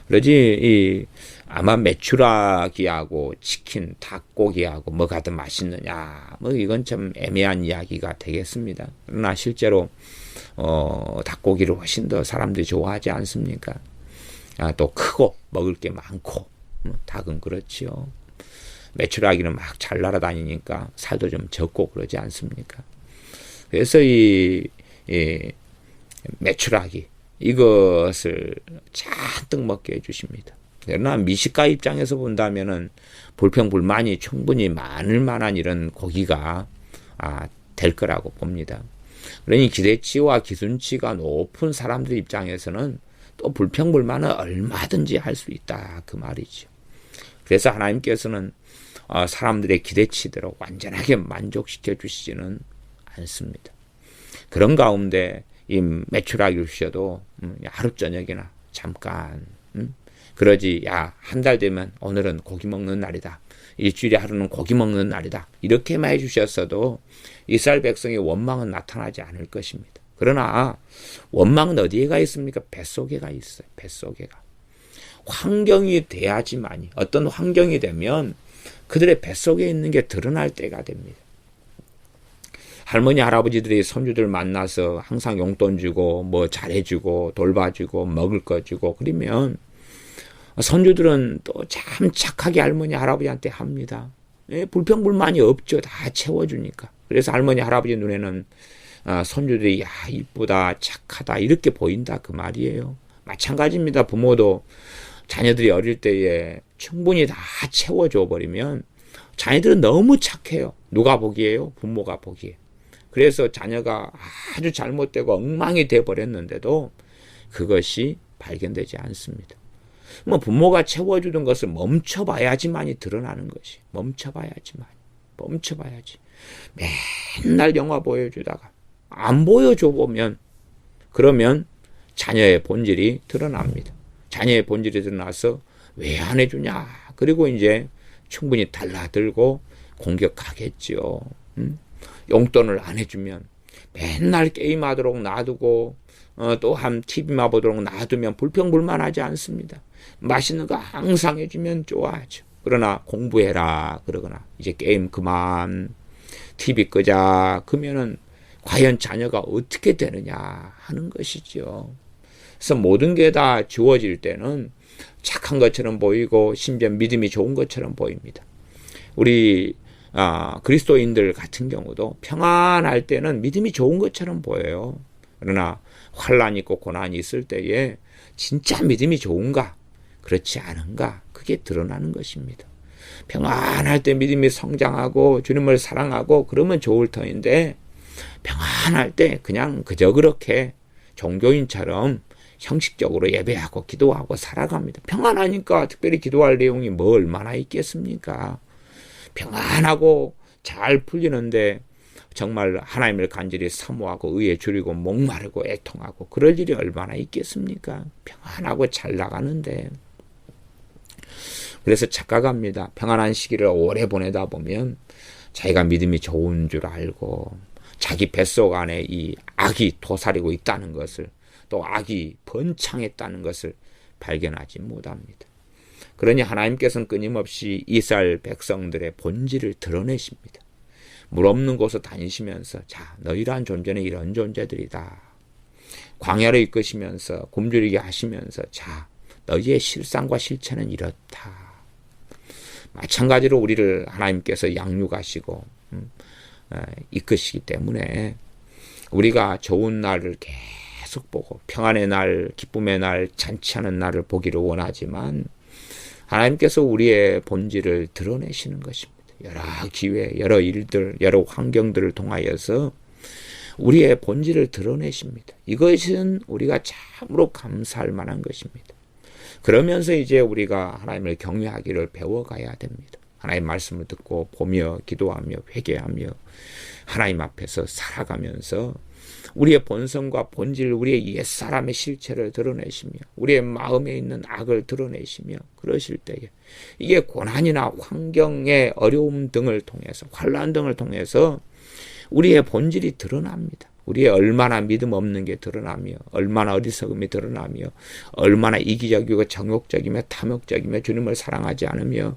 그러지 아마 메추라기하고 치킨, 닭고기하고 뭐가 더 맛있느냐, 이건 참 애매한 이야기가 되겠습니다. 그러나 실제로 닭고기를 훨씬 더 사람들이 좋아하지 않습니까? 또 크고 먹을 게 많고, 닭은 그렇지요. 메추라기는 막 잘 날아다니니까 살도 좀 적고 그러지 않습니까? 그래서 이 메추라기, 이것을 잔뜩 먹게 해주십니다. 그러나 미식가 입장에서 본다면은 불평불만이 충분히 많을 만한 이런 고기가 될 거라고 봅니다. 그러니 기대치와 기준치가 높은 사람들 입장에서는 또 불평불만은 얼마든지 할 수 있다, 그 말이죠. 그래서 하나님께서는 사람들의 기대치대로 완전하게 만족시켜 주시지는 않습니다. 그런 가운데 이 메추라기를 주셔도 하루 저녁이나 잠깐, 그러지 한 달 되면 오늘은 고기 먹는 날이다, 일주일에 하루는 고기 먹는 날이다, 이렇게만 해주셨어도 이스라엘 백성의 원망은 나타나지 않을 것입니다. 그러나 원망은 어디에 가 있습니까? 뱃속에 가 있어요. 뱃속에가. 환경이 돼야지만이, 어떤 환경이 되면 그들의 뱃속에 있는 게 드러날 때가 됩니다. 할머니 할아버지들이 손주들 만나서 항상 용돈 주고 뭐 잘해주고 돌봐주고 먹을 거 주고 그러면 손주들은 또 참 착하게 할머니 할아버지한테 합니다. 불평불만이 없죠. 다 채워주니까. 그래서 할머니 할아버지 눈에는 손주들이 야 이쁘다 착하다 이렇게 보인다 그 말이에요. 마찬가지입니다. 부모도 자녀들이 어릴 때에 충분히 다 채워줘 버리면 자녀들은 너무 착해요. 누가 보기에요? 부모가 보기에. 그래서 자녀가 아주 잘못되고 엉망이 돼버렸는데도 그것이 발견되지 않습니다. 뭐 부모가 채워주던 것을 멈춰봐야지만이 드러나는 것이. 멈춰봐야지. 맨날 영화 보여주다가 안 보여줘 보면 그러면 자녀의 본질이 드러납니다. 자녀의 본질이 드러나서 왜 안 해주냐. 그리고 이제 충분히 달라들고 공격하겠죠. 용돈을 안 해주면 맨날 게임하도록 놔두고 또한 TV만 보도록 놔두면 불평불만하지 않습니다. 맛있는 거 항상 해주면 좋아하죠. 그러나 공부해라 그러거나 이제 게임 그만 TV 끄자 그러면은 과연 자녀가 어떻게 되느냐 하는 것이죠. 그래서 모든 게 다 주어질 때는 착한 것처럼 보이고 심지어 믿음이 좋은 것처럼 보입니다. 우리 그리스도인들 같은 경우도 평안할 때는 믿음이 좋은 것처럼 보여요. 그러나 환난이 있고 고난이 있을 때에 진짜 믿음이 좋은가 그렇지 않은가 그게 드러나는 것입니다. 평안할 때 믿음이 성장하고 주님을 사랑하고 그러면 좋을 터인데 평안할 때 그냥 그저 그렇게 종교인처럼 형식적으로 예배하고 기도하고 살아갑니다. 평안하니까 특별히 기도할 내용이 뭐 얼마나 있겠습니까? 평안하고 잘 풀리는데 정말 하나님을 간절히 사모하고 의에 줄이고 목마르고 애통하고 그럴 일이 얼마나 있겠습니까? 평안하고 잘 나가는데. 그래서 착각합니다. 평안한 시기를 오래 보내다 보면 자기가 믿음이 좋은 줄 알고 자기 뱃속 안에 이 악이 도사리고 있다는 것을 또 악이 번창했다는 것을 발견하지 못합니다. 그러니 하나님께서는 끊임없이 이스라엘 백성들의 본질을 드러내십니다. 물 없는 곳을 다니시면서 자 너희란 존재는 이런 존재들이다. 광야를 이끄시면서 굶주리게 하시면서 자 너희의 실상과 실체는 이렇다. 마찬가지로 우리를 하나님께서 양육하시고 이끄시기 때문에 우리가 좋은 날을 계속 보고 평안의 날, 기쁨의 날, 잔치하는 날을 보기를 원하지만 하나님께서 우리의 본질을 드러내시는 것입니다. 여러 기회, 여러 일들, 여러 환경들을 통하여서 우리의 본질을 드러내십니다. 이것은 우리가 참으로 감사할 만한 것입니다. 그러면서 이제 우리가 하나님을 경외하기를 배워가야 됩니다. 하나님 말씀을 듣고 보며 기도하며 회개하며 하나님 앞에서 살아가면서 우리의 본성과 본질, 우리의 옛사람의 실체를 드러내시며 우리의 마음에 있는 악을 드러내시며 그러실 때에 이게 고난이나 환경의 어려움 등을 통해서 환난 등을 통해서 우리의 본질이 드러납니다. 우리의 얼마나 믿음 없는 게 드러나며 얼마나 어리석음이 드러나며 얼마나 이기적이고 정욕적이며 탐욕적이며 주님을 사랑하지 않으며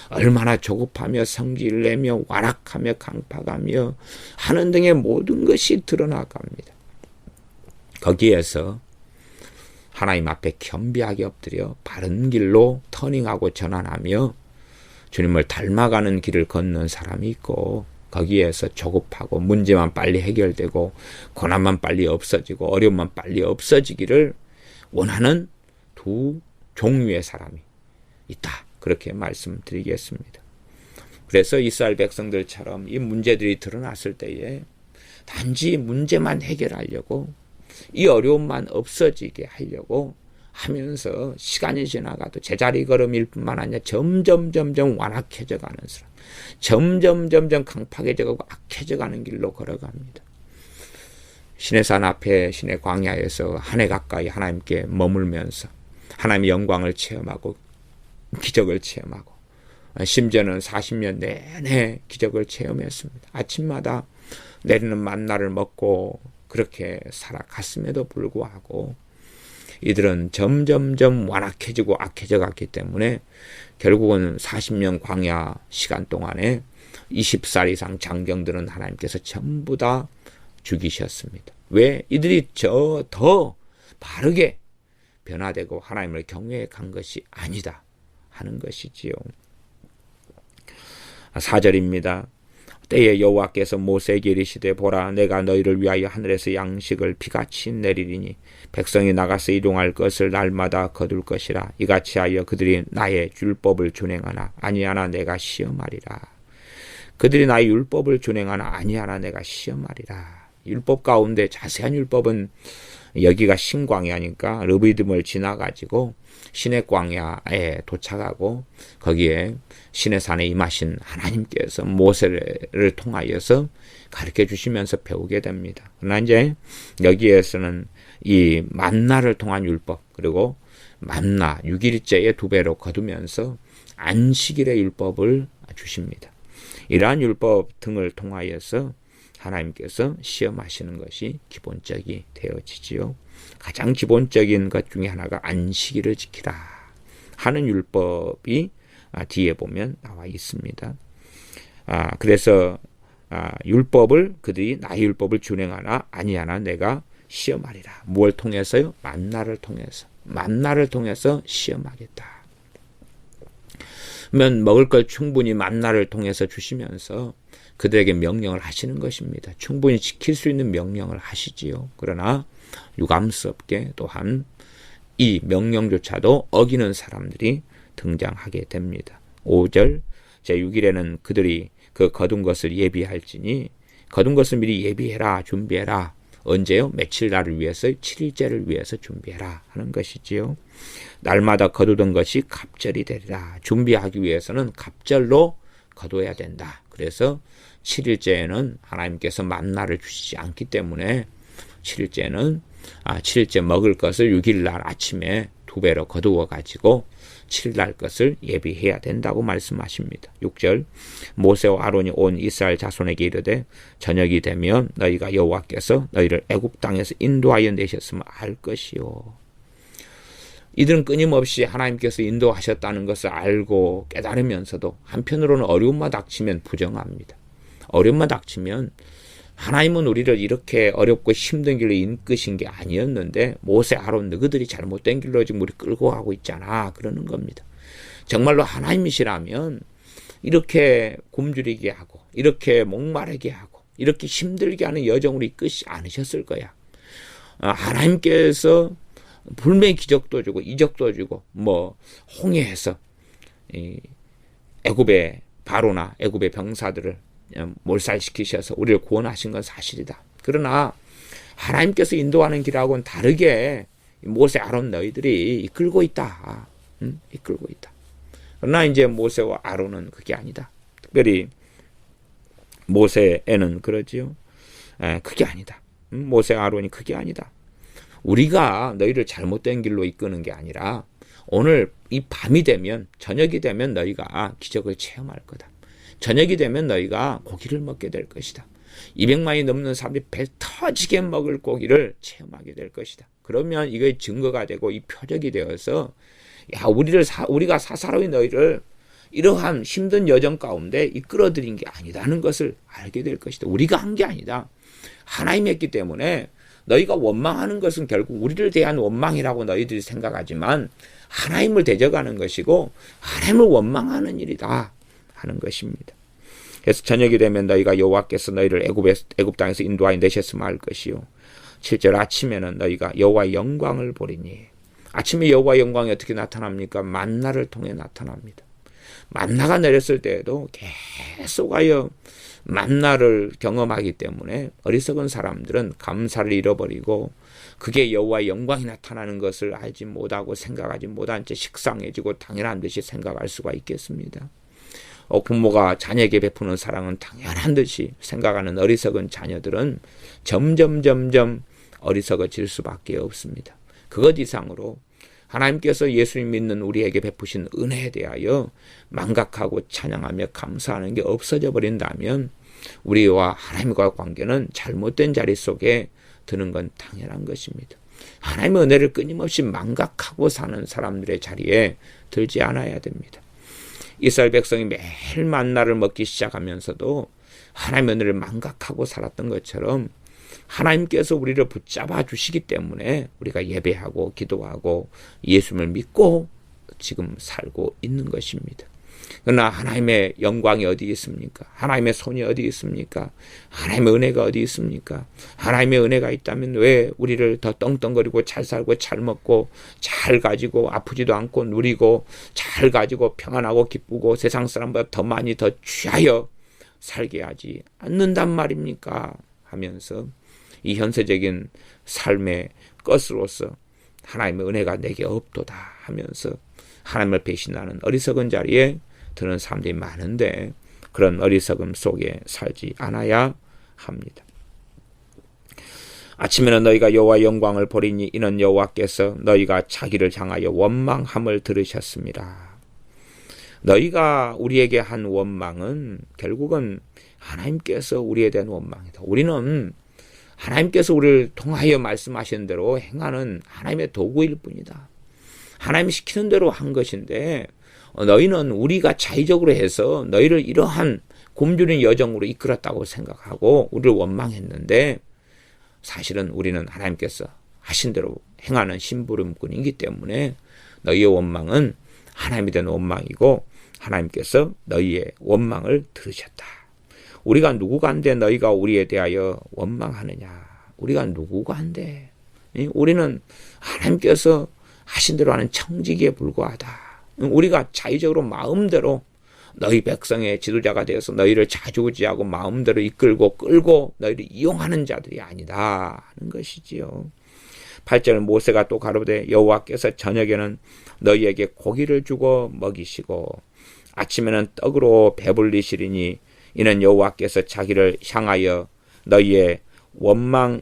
얼마나 조급하며 성질을 내며 완악하며 강팍하며 하는 등의 모든 것이 드러나갑니다. 거기에서 하나님 앞에 겸비하게 엎드려 바른 길로 터닝하고 전환하며 주님을 닮아가는 길을 걷는 사람이 있고 거기에서 조급하고 문제만 빨리 해결되고 고난만 빨리 없어지고 어려움만 빨리 없어지기를 원하는 두 종류의 사람이 있다. 그렇게 말씀드리겠습니다. 그래서 이스라엘 백성들처럼 이 문제들이 드러났을 때에 단지 문제만 해결하려고 이 어려움만 없어지게 하려고 하면서 시간이 지나가도 제자리 걸음일 뿐만 아니라 점점 완악해져 가는 사람, 점점 강팍해져 가고 악해져 가는 길로 걸어갑니다. 시내산 앞에 시내 광야에서 한 해 가까이 하나님께 머물면서 하나님의 영광을 체험하고 기적을 체험하고 심지어는 40년 내내 기적을 체험했습니다. 아침마다 내리는 만나를 먹고 그렇게 살아갔음에도 불구하고 이들은 점점점 완악해지고 악해져 갔기 때문에 결국은 40년 광야 시간 동안에 20살 이상 장정들은 하나님께서 전부 다 죽이셨습니다. 왜? 이들이 더 바르게 변화되고 하나님을 경외해 간 것이 아니다 하는 것이지요. 4절입니다. 때에 여호와께서 모세에게 이르시되 보라 내가 너희를 위하여 하늘에서 양식을 비같이 내리리니 백성이 나가서 이동할 것을 날마다 거둘 것이라. 이같이 하여 그들이 나의 율법을 준행하나 아니하나 내가 시험하리라. 그들이 나의 율법을 준행하나 아니하나 내가 시험하리라. 율법 가운데 자세한 율법은 여기가 신광야니까 르비딤을 지나가지고 신의 광야에 도착하고 거기에 신의 산에 임하신 하나님께서 모세를 통하여서 가르쳐 주시면서 배우게 됩니다. 그러나 이제 여기에서는 이 만나를 통한 율법 그리고 만나 6일째의 2배로 거두면서 안식일의 율법을 주십니다. 이러한 율법 등을 통하여서 하나님께서 시험하시는 것이 기본적이 되어지지요. 가장 기본적인 것 중에 하나가 안식일을 지키라 하는 율법이 뒤에 보면 나와 있습니다. 그래서 율법을 그들이 나의 율법을 준행하나 아니하나 내가 시험하리라. 무엇을 통해서요? 만나를 통해서 시험하겠다. 그러면 먹을 걸 충분히 만나를 통해서 주시면서 그들에게 명령을 하시는 것입니다. 충분히 지킬 수 있는 명령을 하시지요. 그러나 유감스럽게 또한 이 명령조차도 어기는 사람들이 등장하게 됩니다. 5절 제6일에는 그들이 그 거둔 것을 예비할지니 거둔 것을 미리 예비해라 준비해라. 언제요? 며칠 날을 위해서 7일째를 위해서 준비해라 하는 것이지요. 날마다 거두던 것이 갑절이 되리라. 준비하기 위해서는 갑절로 거둬야 된다. 그래서 7일째에는 하나님께서 만나를 주시지 않기 때문에 7일째 먹을 것을 6일날 아침에 2배로 거두어 가지고 7일날 것을 예비해야 된다고 말씀하십니다. 6절 모세와 아론이 온 이스라엘 자손에게 이르되 저녁이 되면 너희가 여호와께서 너희를 애굽 땅에서 인도하여 내셨음을 알 것이요. 이들은 끊임없이 하나님께서 인도하셨다는 것을 알고 깨달으면서도 한편으로는 어려움만 닥치면 부정합니다. 어려움만 닥치면 하나님은 우리를 이렇게 어렵고 힘든 길로 이끄신 게 아니었는데 모세, 아론 너희들이 잘못된 길로 지금 우리 끌고 가고 있잖아 그러는 겁니다. 정말로 하나님이시라면 이렇게 굶주리게 하고 이렇게 목마르게 하고 이렇게 힘들게 하는 여정으로 이끄지 않으셨을 거야. 하나님께서 불매의 기적도 주고 이적도 주고 홍해에서 애굽의 바로나 애굽의 병사들을 몰살시키셔서 우리를 구원하신 건 사실이다. 그러나 하나님께서 인도하는 길하고는 다르게 모세, 아론 너희들이 이끌고 있다. 이끌고 있다. 그러나 이제 모세와 아론은 그게 아니다. 특별히 모세에는 그러지요. 그게 아니다. 모세, 아론이 그게 아니다. 우리가 너희를 잘못된 길로 이끄는 게 아니라 오늘 이 밤이 되면 저녁이 되면 너희가 기적을 체험할 거다. 저녁이 되면 너희가 고기를 먹게 될 것이다. 200만이 넘는 사람들이 배 터지게 먹을 고기를 체험하게 될 것이다. 그러면 이게 증거가 되고 이 표적이 되어서 우리가 사사로이 너희를 이러한 힘든 여정 가운데 이끌어들인 게 아니라는 것을 알게 될 것이다. 우리가 한 게 아니다. 하나님이 했기 때문에 너희가 원망하는 것은 결국 우리를 대한 원망이라고 너희들이 생각하지만 하나님을 대적하는 것이고 하나님을 원망하는 일이다 하는 것입니다. 그래서 저녁이 되면 너희가 여호와께서 너희를 애굽 땅에서 인도하여 내셨음을 알 것이요. 7절 아침에는 너희가 여호와의 영광을 보리니. 아침에 여호와의 영광이 어떻게 나타납니까? 만나를 통해 나타납니다. 만나가 내렸을 때에도 계속하여 만나를 경험하기 때문에 어리석은 사람들은 감사를 잃어버리고 그게 여호와의 영광이 나타나는 것을 알지 못하고 생각하지 못한 채 식상해지고 당연한 듯이 생각할 수가 있겠습니다. 부모가 자녀에게 베푸는 사랑은 당연한 듯이 생각하는 어리석은 자녀들은 점점 어리석어질 수밖에 없습니다. 그것 이상으로 하나님께서 예수님 믿는 우리에게 베푸신 은혜에 대하여 망각하고 찬양하며 감사하는 게 없어져 버린다면 우리와 하나님과의 관계는 잘못된 자리 속에 드는 건 당연한 것입니다. 하나님의 은혜를 끊임없이 망각하고 사는 사람들의 자리에 들지 않아야 됩니다. 이스라엘 백성이 매일 만나를 먹기 시작하면서도 하나님의 은혜를 망각하고 살았던 것처럼 하나님께서 우리를 붙잡아 주시기 때문에 우리가 예배하고 기도하고 예수님을 믿고 지금 살고 있는 것입니다. 그러나 하나님의 영광이 어디 있습니까? 하나님의 손이 어디 있습니까? 하나님의 은혜가 어디 있습니까? 하나님의 은혜가 있다면 왜 우리를 더 떵떵거리고 잘 살고 잘 먹고 잘 가지고 아프지도 않고 누리고 잘 가지고 평안하고 기쁘고 세상 사람보다 더 많이 더 취하여 살게 하지 않는단 말입니까? 하면서 이 현세적인 삶의 것으로서 하나님의 은혜가 내게 없도다 하면서 하나님을 배신하는 어리석은 자리에 드는 사람들이 많은데 그런 어리석음 속에 살지 않아야 합니다. 아침에는 너희가 여호와의 영광을 보리니 이는 여호와께서 너희가 자기를 향하여 원망함을 들으셨습니다. 너희가 우리에게 한 원망은 결국은 하나님께서 우리에 대한 원망이다. 우리는 하나님께서 우리를 통하여 말씀하신 대로 행하는 하나님의 도구일 뿐이다. 하나님이 시키는 대로 한 것인데 너희는 우리가 자의적으로 해서 너희를 이러한 굶주린 여정으로 이끌었다고 생각하고 우리를 원망했는데 사실은 우리는 하나님께서 하신 대로 행하는 심부름꾼이기 때문에 너희의 원망은 하나님에 대한 원망이고 하나님께서 너희의 원망을 들으셨다. 우리가 누구가 한데 너희가 우리에 대하여 원망하느냐. 우리가 누구가 한데. 우리는 하나님께서 하신 대로 하는 청지기에 불과하다. 우리가 자의적으로 마음대로 너희 백성의 지도자가 되어서 너희를 좌지우지하고 마음대로 이끌고 끌고 너희를 이용하는 자들이 아니다 하는 것이지요. 8절 모세가 또 가로되 여호와께서 저녁에는 너희에게 고기를 주고 먹이시고 아침에는 떡으로 배불리시리니 이는 여호와께서 자기를 향하여 너희의 원망하는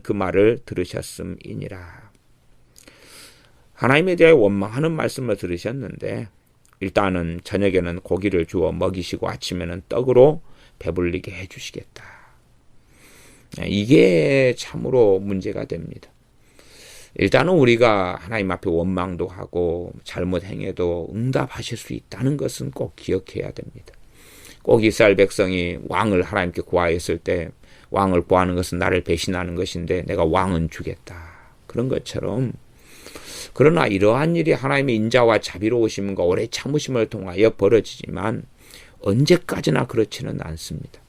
그 말을 들으셨음이니라. 하나님에 대해 원망하는 말씀을 들으셨는데 일단은 저녁에는 고기를 주어 먹이시고 아침에는 떡으로 배불리게 해주시겠다. 이게 참으로 문제가 됩니다. 일단은 우리가 하나님 앞에 원망도 하고 잘못 행해도 응답하실 수 있다는 것은 꼭 기억해야 됩니다. 꼭 이스라엘 백성이 왕을 하나님께 구하였을 때 왕을 구하는 것은 나를 배신하는 것인데 내가 왕은 주겠다. 그런 것처럼 그러나 이러한 일이 하나님의 인자와 자비로우심과 오래 참으심을 통하여 벌어지지만 언제까지나 그렇지는 않습니다.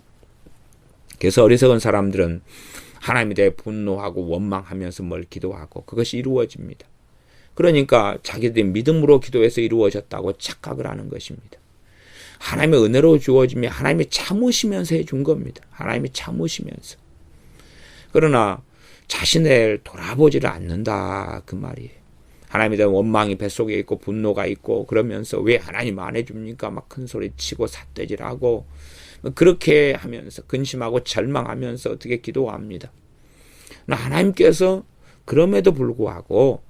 그래서 어리석은 사람들은 하나님에 대해 분노하고 원망하면서 뭘 기도하고 그것이 이루어집니다. 그러니까 자기들이 믿음으로 기도해서 이루어졌다고 착각을 하는 것입니다. 하나님의 은혜로 주어지며 하나님이 참으시면서 해준 겁니다. 하나님이 참으시면서. 그러나 자신을 돌아보지를 않는다 그 말이에요. 하나님에 대한 원망이 뱃속에 있고 분노가 있고 그러면서 왜 하나님 안 해줍니까? 막 큰 소리 치고 삿대질하고 그렇게 하면서 근심하고 절망하면서 어떻게 기도합니다. 하나님께서 그럼에도 불구하고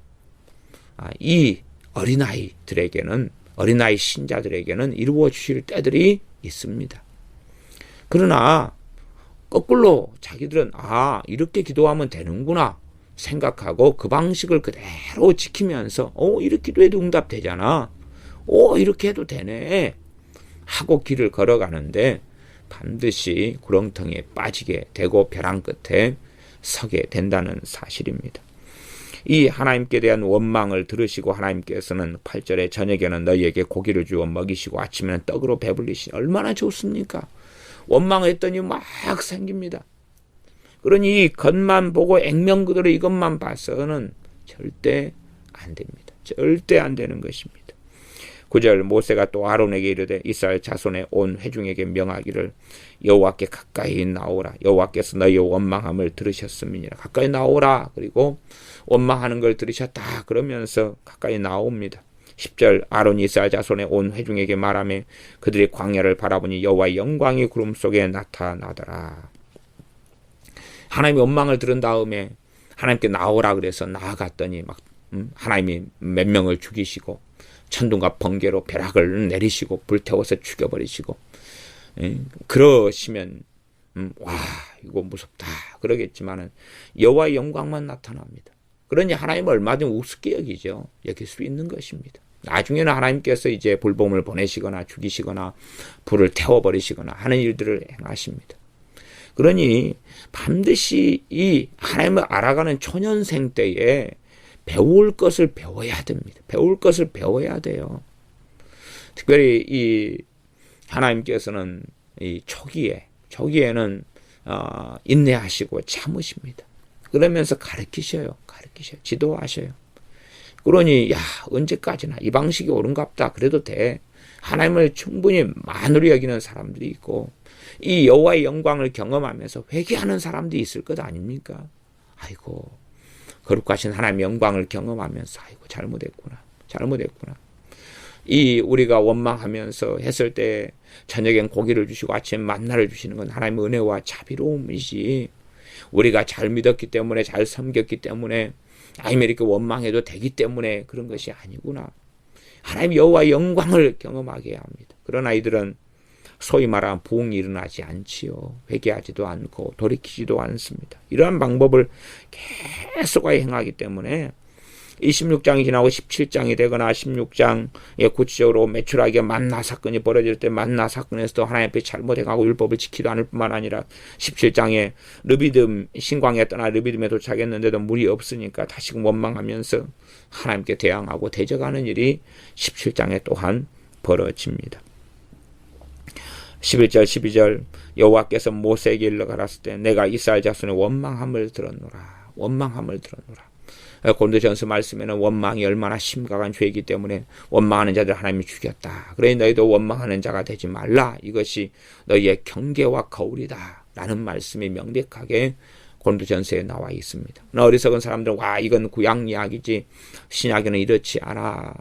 이 어린아이들에게는 어린아이 신자들에게는 이루어 주실 때들이 있습니다. 그러나 거꾸로 자기들은 이렇게 기도하면 되는구나 생각하고 그 방식을 그대로 지키면서 이렇게 기도해도 응답되잖아. 이렇게 해도 되네 하고 길을 걸어가는데 반드시 구렁텅이에 빠지게 되고 벼랑 끝에 서게 된다는 사실입니다. 이 하나님께 대한 원망을 들으시고 하나님께서는 8절에 저녁에는 너희에게 고기를 주어 먹이시고 아침에는 떡으로 배불리시니 얼마나 좋습니까? 원망했더니 막 생깁니다. 그러니 겉만 보고 액면 그대로 이것만 봐서는 절대 안 됩니다. 절대 안 되는 것입니다. 9절 모세가 또 아론에게 이르되 이스라엘 자손의 온 회중에게 명하기를 여호와께 가까이 나오라. 여호와께서 너희의 원망함을 들으셨음이니라. 가까이 나오라. 그리고 원망하는 걸 들으셨다. 그러면서 가까이 나옵니다. 10절 아론이 이스라엘 자손의 온 회중에게 말하며 그들이 광야를 바라보니 여호와의 영광이 구름 속에 나타나더라. 하나님의 원망을 들은 다음에 하나님께 나오라 그래서 나아갔더니 막 하나님이 몇 명을 죽이시고 천둥과 번개로 벼락을 내리시고 불태워서 죽여버리시고 그러시면 와, 이거 무섭다 그러겠지만은 여호와의 영광만 나타납니다. 그러니 하나님은 얼마든지 우습게 여길 수 있는 것입니다. 나중에는 하나님께서 이제 불봄을 보내시거나 죽이시거나 불을 태워버리시거나 하는 일들을 행하십니다. 그러니 반드시 이 하나님을 알아가는 초년생 때에 배울 것을 배워야 됩니다. 배울 것을 배워야 돼요. 특별히 이 하나님께서는 이 초기에는 인내하시고 참으십니다. 그러면서 가르치셔요. 지도하셔요. 그러니 언제까지나 이 방식이 옳은갑다 그래도 돼. 하나님을 충분히 만으로 여기는 사람들이 있고 이 여호와의 영광을 경험하면서 회개하는 사람들이 있을 것 아닙니까? 아이고 거룩하신 하나님의 영광을 경험하면서 아이고 잘못했구나. 이 우리가 원망하면서 했을 때 저녁엔 고기를 주시고 아침엔 만나를 주시는 건 하나님의 은혜와 자비로움이지 우리가 잘 믿었기 때문에 잘 섬겼기 때문에 아니면 이렇게 원망해도 되기 때문에 그런 것이 아니구나. 하나님 여호와의 영광을 경험하게 해야 합니다. 그런 아이들은 소위 말하는 부흥이 일어나지 않지요. 회개하지도 않고 돌이키지도 않습니다. 이러한 방법을 계속 행하기 때문에 26장이 지나고 17장이 되거나 16장에 구체적으로 매출하게 만나 사건이 벌어질 때 만나 사건에서도 하나님 앞에 잘못해가고 율법을 지키도 않을 뿐만 아니라 17장에 르비딤 신광에 떠나 르비딤에 도착했는데도 물이 없으니까 다시금 원망하면서 하나님께 대항하고 대적하는 일이 17장에 또한 벌어집니다. 11절 12절 여호와께서 모세에게 일러 가라사대 때 내가 이스라엘 자손의 원망함을 들었노라. 고린도전서 말씀에는 원망이 얼마나 심각한 죄이기 때문에 원망하는 자들 하나님이 죽였다. 그러니 너희도 원망하는 자가 되지 말라. 이것이 너희의 경계와 거울이다. 라는 말씀이 명백하게 고린도전서에 나와 있습니다. 어리석은 사람들은 이건 구약 이야기지 신약에는 이렇지 않아.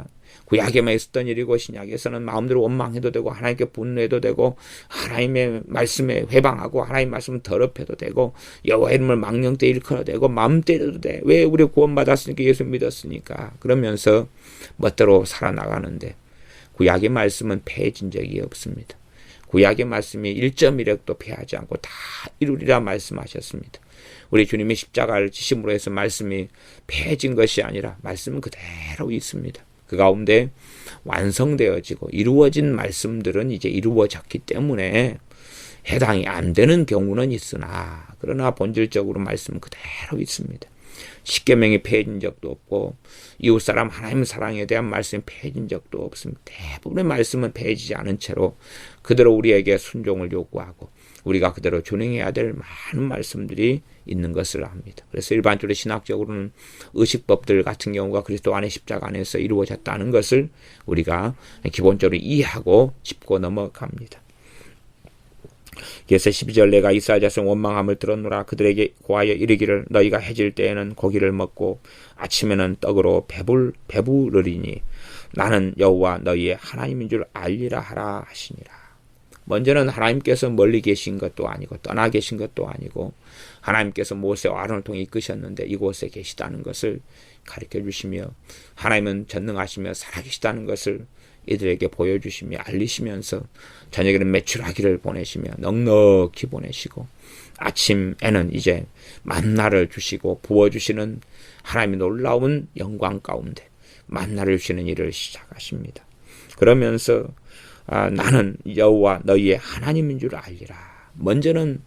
구약에만 있었던 일이고 신약에서는 마음대로 원망해도 되고 하나님께 분노해도 되고 하나님의 말씀에 회방하고 하나님 말씀을 더럽혀도 되고 여호와 이름을 망령때 일컬어도 되고 마음 때려도 돼. 왜 우리 구원받았으니까 예수 믿었으니까 그러면서 멋대로 살아나가는데 구약의 말씀은 패해진 적이 없습니다. 구약의 말씀이 1.1획도 패하지 않고 다 이루리라 말씀하셨습니다. 우리 주님의 십자가를 지심으로 해서 말씀이 패해진 것이 아니라 말씀은 그대로 있습니다. 그 가운데 완성되어지고 이루어진 말씀들은 이제 이루어졌기 때문에 해당이 안 되는 경우는 있으나 그러나 본질적으로 말씀은 그대로 있습니다. 십계명이 패해진 적도 없고 이웃사람 하나님 사랑에 대한 말씀이 패해진 적도 없습니다. 대부분의 말씀은 패해지지 않은 채로 그대로 우리에게 순종을 요구하고 우리가 그대로 준행해야 될 많은 말씀들이 있는 것을 압니다. 그래서 일반적으로 신학적으로는 의식법들 같은 경우가 그리스도 안의 십자가 안에서 이루어졌다는 것을 우리가 기본적으로 이해하고 짚고 넘어갑니다. 그래서 12절 내가 이스라엘 자손 원망함을 들었노라. 그들에게 고하여 이르기를 너희가 해질 때에는 고기를 먹고 아침에는 떡으로 배부르리니 나는 여호와 너희의 하나님인 줄 알리라 하라 하시니라. 먼저는 하나님께서 멀리 계신 것도 아니고 떠나 계신 것도 아니고 하나님께서 모세와 아론을 통해 이끄셨는데 이곳에 계시다는 것을 가르쳐 주시며 하나님은 전능하시며 살아계시다는 것을 이들에게 보여주시며 알리시면서 저녁에는 메추라기를 보내시며 넉넉히 보내시고 아침에는 이제 만나를 주시고 부어주시는 하나님의 놀라운 영광 가운데 만나를 주시는 일을 시작하십니다. 그러면서 나는 여호와 너희의 하나님인 줄 알리라. 먼저는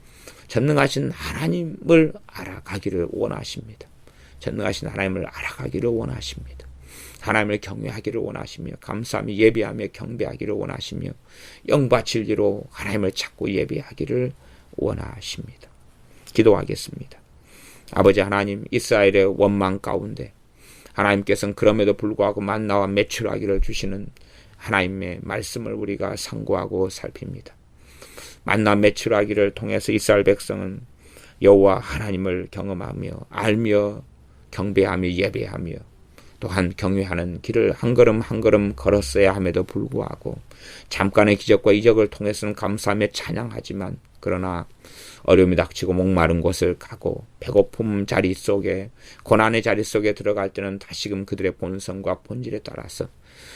전능하신 하나님을 알아가기를 원하십니다. 전능하신 하나님을 알아가기를 원하십니다. 하나님을 경외하기를 원하시며 감사하며 예배하며 경배하기를 원하시며 영바칠기로 하나님을 찾고 예배하기를 원하십니다. 기도하겠습니다. 아버지 하나님, 이스라엘의 원망 가운데 하나님께서는 그럼에도 불구하고 만나와 메추라기를 주시는 하나님의 말씀을 우리가 상고하고 살핍니다. 만나 메추라기를 통해서 이스라엘 백성은 여호와 하나님을 경험하며 알며 경배하며 예배하며 또한 경외하는 길을 한 걸음 한 걸음 걸었어야 함에도 불구하고 잠깐의 기적과 이적을 통해서는 감사하며 찬양하지만 그러나 어려움이 닥치고 목마른 곳을 가고 배고픔 자리 속에 고난의 자리 속에 들어갈 때는 다시금 그들의 본성과 본질에 따라서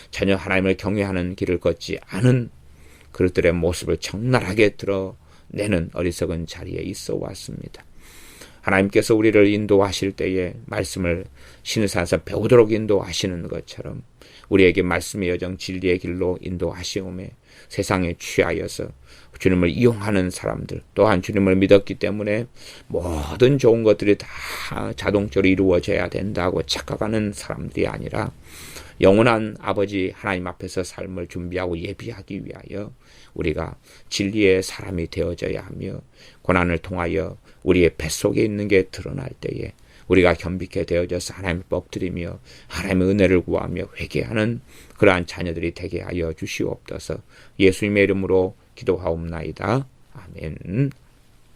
전혀 하나님을 경외하는 길을 걷지 않은 그들의 모습을 적나라하게 내는 어리석은 자리에 있어 왔습니다. 하나님께서 우리를 인도하실 때에 말씀을 신의산에서 배우도록 인도하시는 것처럼 우리에게 말씀의 여정 진리의 길로 인도하시오매 세상에 취하여서 주님을 이용하는 사람들, 또한 주님을 믿었기 때문에 모든 좋은 것들이 다 자동적으로 이루어져야 된다고 착각하는 사람들이 아니라 영원한 아버지 하나님 앞에서 삶을 준비하고 예비하기 위하여 우리가 진리의 사람이 되어져야 하며, 고난을 통하여 우리의 뱃속에 있는 게 드러날 때에 우리가 겸비케 되어져서 하나님을 넋드리며 하나님의 은혜를 구하며 회개하는 그러한 자녀들이 되게 하여 주시옵소서. 예수님의 이름으로 기도하옵나이다. 아멘.